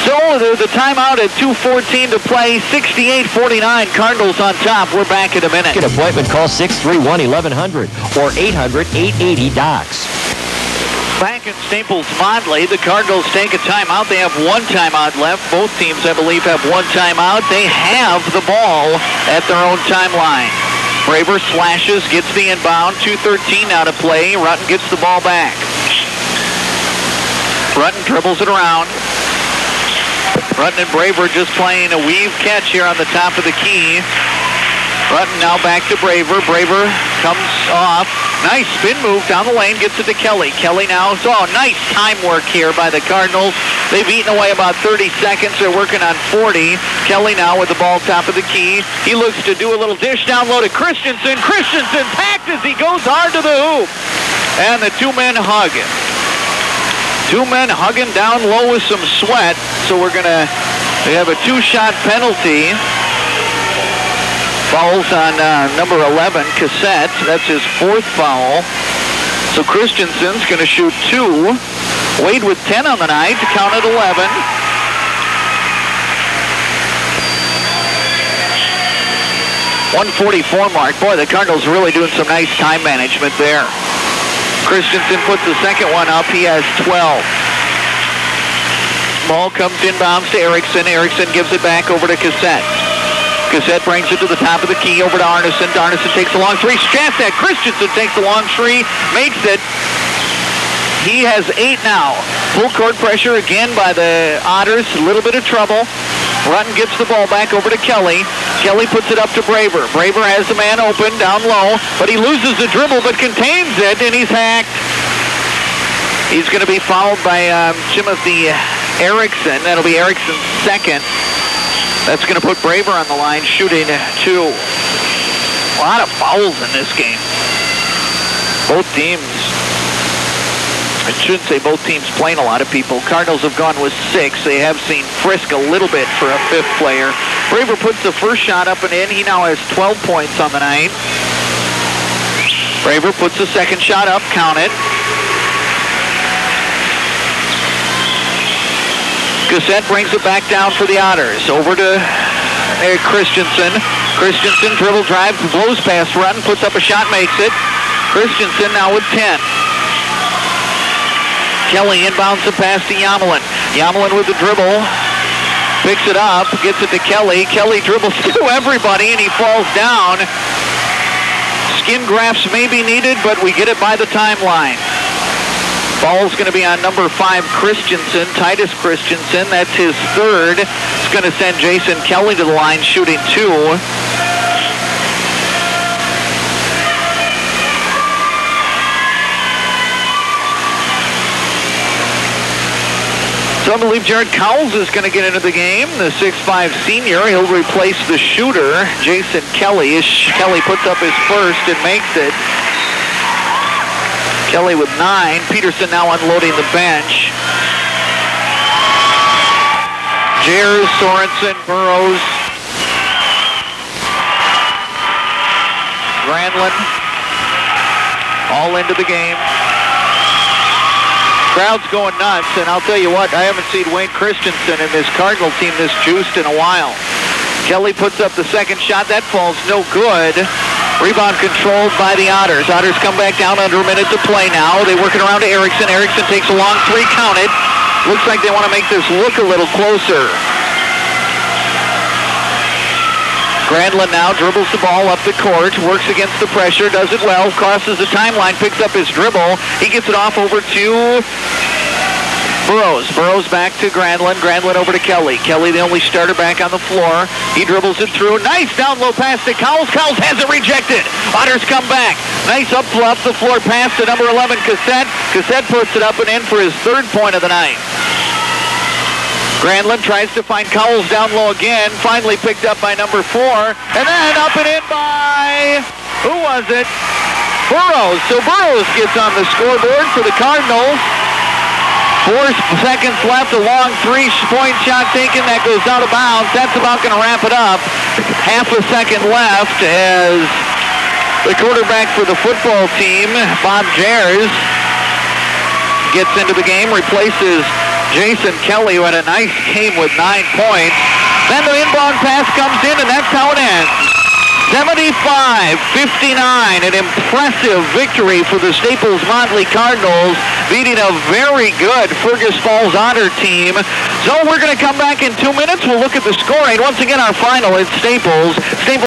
So the timeout at 2:14 to play, 68-49, Cardinals on top. We're back in a minute. Get an appointment, call 631-1100 or 800-880-DOCS. Back in Staples-Motley, the Cardinals take a timeout. They have 1 timeout left. Both teams, I believe, have 1 timeout. They have the ball at their own timeline. Braver slashes, gets the inbound. 2:13 now to play. Rutten gets the ball back. Rutten dribbles it around. Rutten and Braver just playing a weave catch here on the top of the key. Rutten now back to Braver. Braver comes off. Nice spin move down the lane, gets it to Kelly. Kelly now, nice time work here by the Cardinals. They've eaten away about 30 seconds. They're working on 40. Kelly now with the ball top of the key. He looks to do a little dish down low to Christensen. Christensen packed as he goes hard to the hoop. And the 2-men hug. 2 men hugging down low with some sweat. So they have a 2-shot penalty. Fouls on number 11, Cassette. That's his 4th foul. So Christensen's going to shoot 2. Wade with 10 on the night to count at 11. .144 mark. Boy, the Cardinals are really doing some nice time management there. Christensen puts the second one up. He has 12. Ball comes inbounds to Erickson. Erickson gives it back over to Cassette. Cassette brings it to the top of the key over to Arneson. Arneson takes a long 3. Shot that. Christensen takes a long 3. Makes it. He has 8 now. Full court pressure again by the Otters. A little bit of trouble. Rutten gets the ball back over to Kelly. Kelly puts it up to Braver. Braver has the man open down low, but he loses the dribble but contains it, and he's hacked. He's going to be fouled by Timothy Erickson. That'll be Erickson's 2nd. That's going to put Braver on the line, shooting 2. A lot of fouls in this game. Both teams. I shouldn't say both teams playing a lot of people. Cardinals have gone with 6. They have seen Frisk a little bit for a 5th player. Braver puts the first shot up and in. He now has 12 points on the night. Braver puts the second shot up, count it. Cassette brings it back down for the Otters. Over to Christensen. Christensen dribble drive, blows past Rutten, puts up a shot, makes it. Christensen now with 10. Kelly inbounds the pass to Yamelin. Yamelin with the dribble. Picks it up, gets it to Kelly. Kelly dribbles through everybody, and he falls down. Skin grafts may be needed, but we get it by the timeline. Foul's going to be on number 5, Christensen, Titus Christensen. That's his third. It's going to send Jason Kelly to the line, shooting 2. So I believe Jared Cowles is going to get into the game. The 6'5 senior. He'll replace the shooter, Jason Kelly. Kelly puts up his first and makes it. Kelly with 9. Peterson now unloading the bench. Jers, Sorensen, Burrows. Granlund. All into the game. Crowd's going nuts, and I'll tell you what, I haven't seen Wayne Christensen in this Cardinal team this juiced in a while. Kelly puts up the second shot. That falls no good. Rebound controlled by the Otters. Otters come back down under a minute to play now. They work it around to Erickson. Erickson takes a long 3, counted. Looks like they want to make this look a little closer. Granlund now dribbles the ball up the court, works against the pressure, does it well, crosses the timeline, picks up his dribble. He gets it off over to Burrows. Burrows back to Granlund. Granlund over to Kelly. Kelly, the only starter, back on the floor. He dribbles it through. Nice down low pass to Cowles. Cowles has it rejected. Otters come back. Nice up the floor pass to number 11, Cassette. Cassette puts it up and in for his third point of the night. Granlund tries to find Cowles down low again. Finally picked up by number 4. And then up and in by, who was it? Burrows. So Burrows gets on the scoreboard for the Cardinals. 4 seconds left. A long 3-point shot taken. That goes out of bounds. That's about going to wrap it up. Half a second left as the quarterback for the football team, Bob Jers, gets into the game, replaces Jason Kelly, who had a nice game with 9 points. Then the inbound pass comes in, and that's how it ends. 75-59, an impressive victory for the Staples-Motley Cardinals, beating a very good Fergus Falls Otter team. So we're going to come back in 2 minutes. We'll look at the scoring. Once again, our final, it's Staples.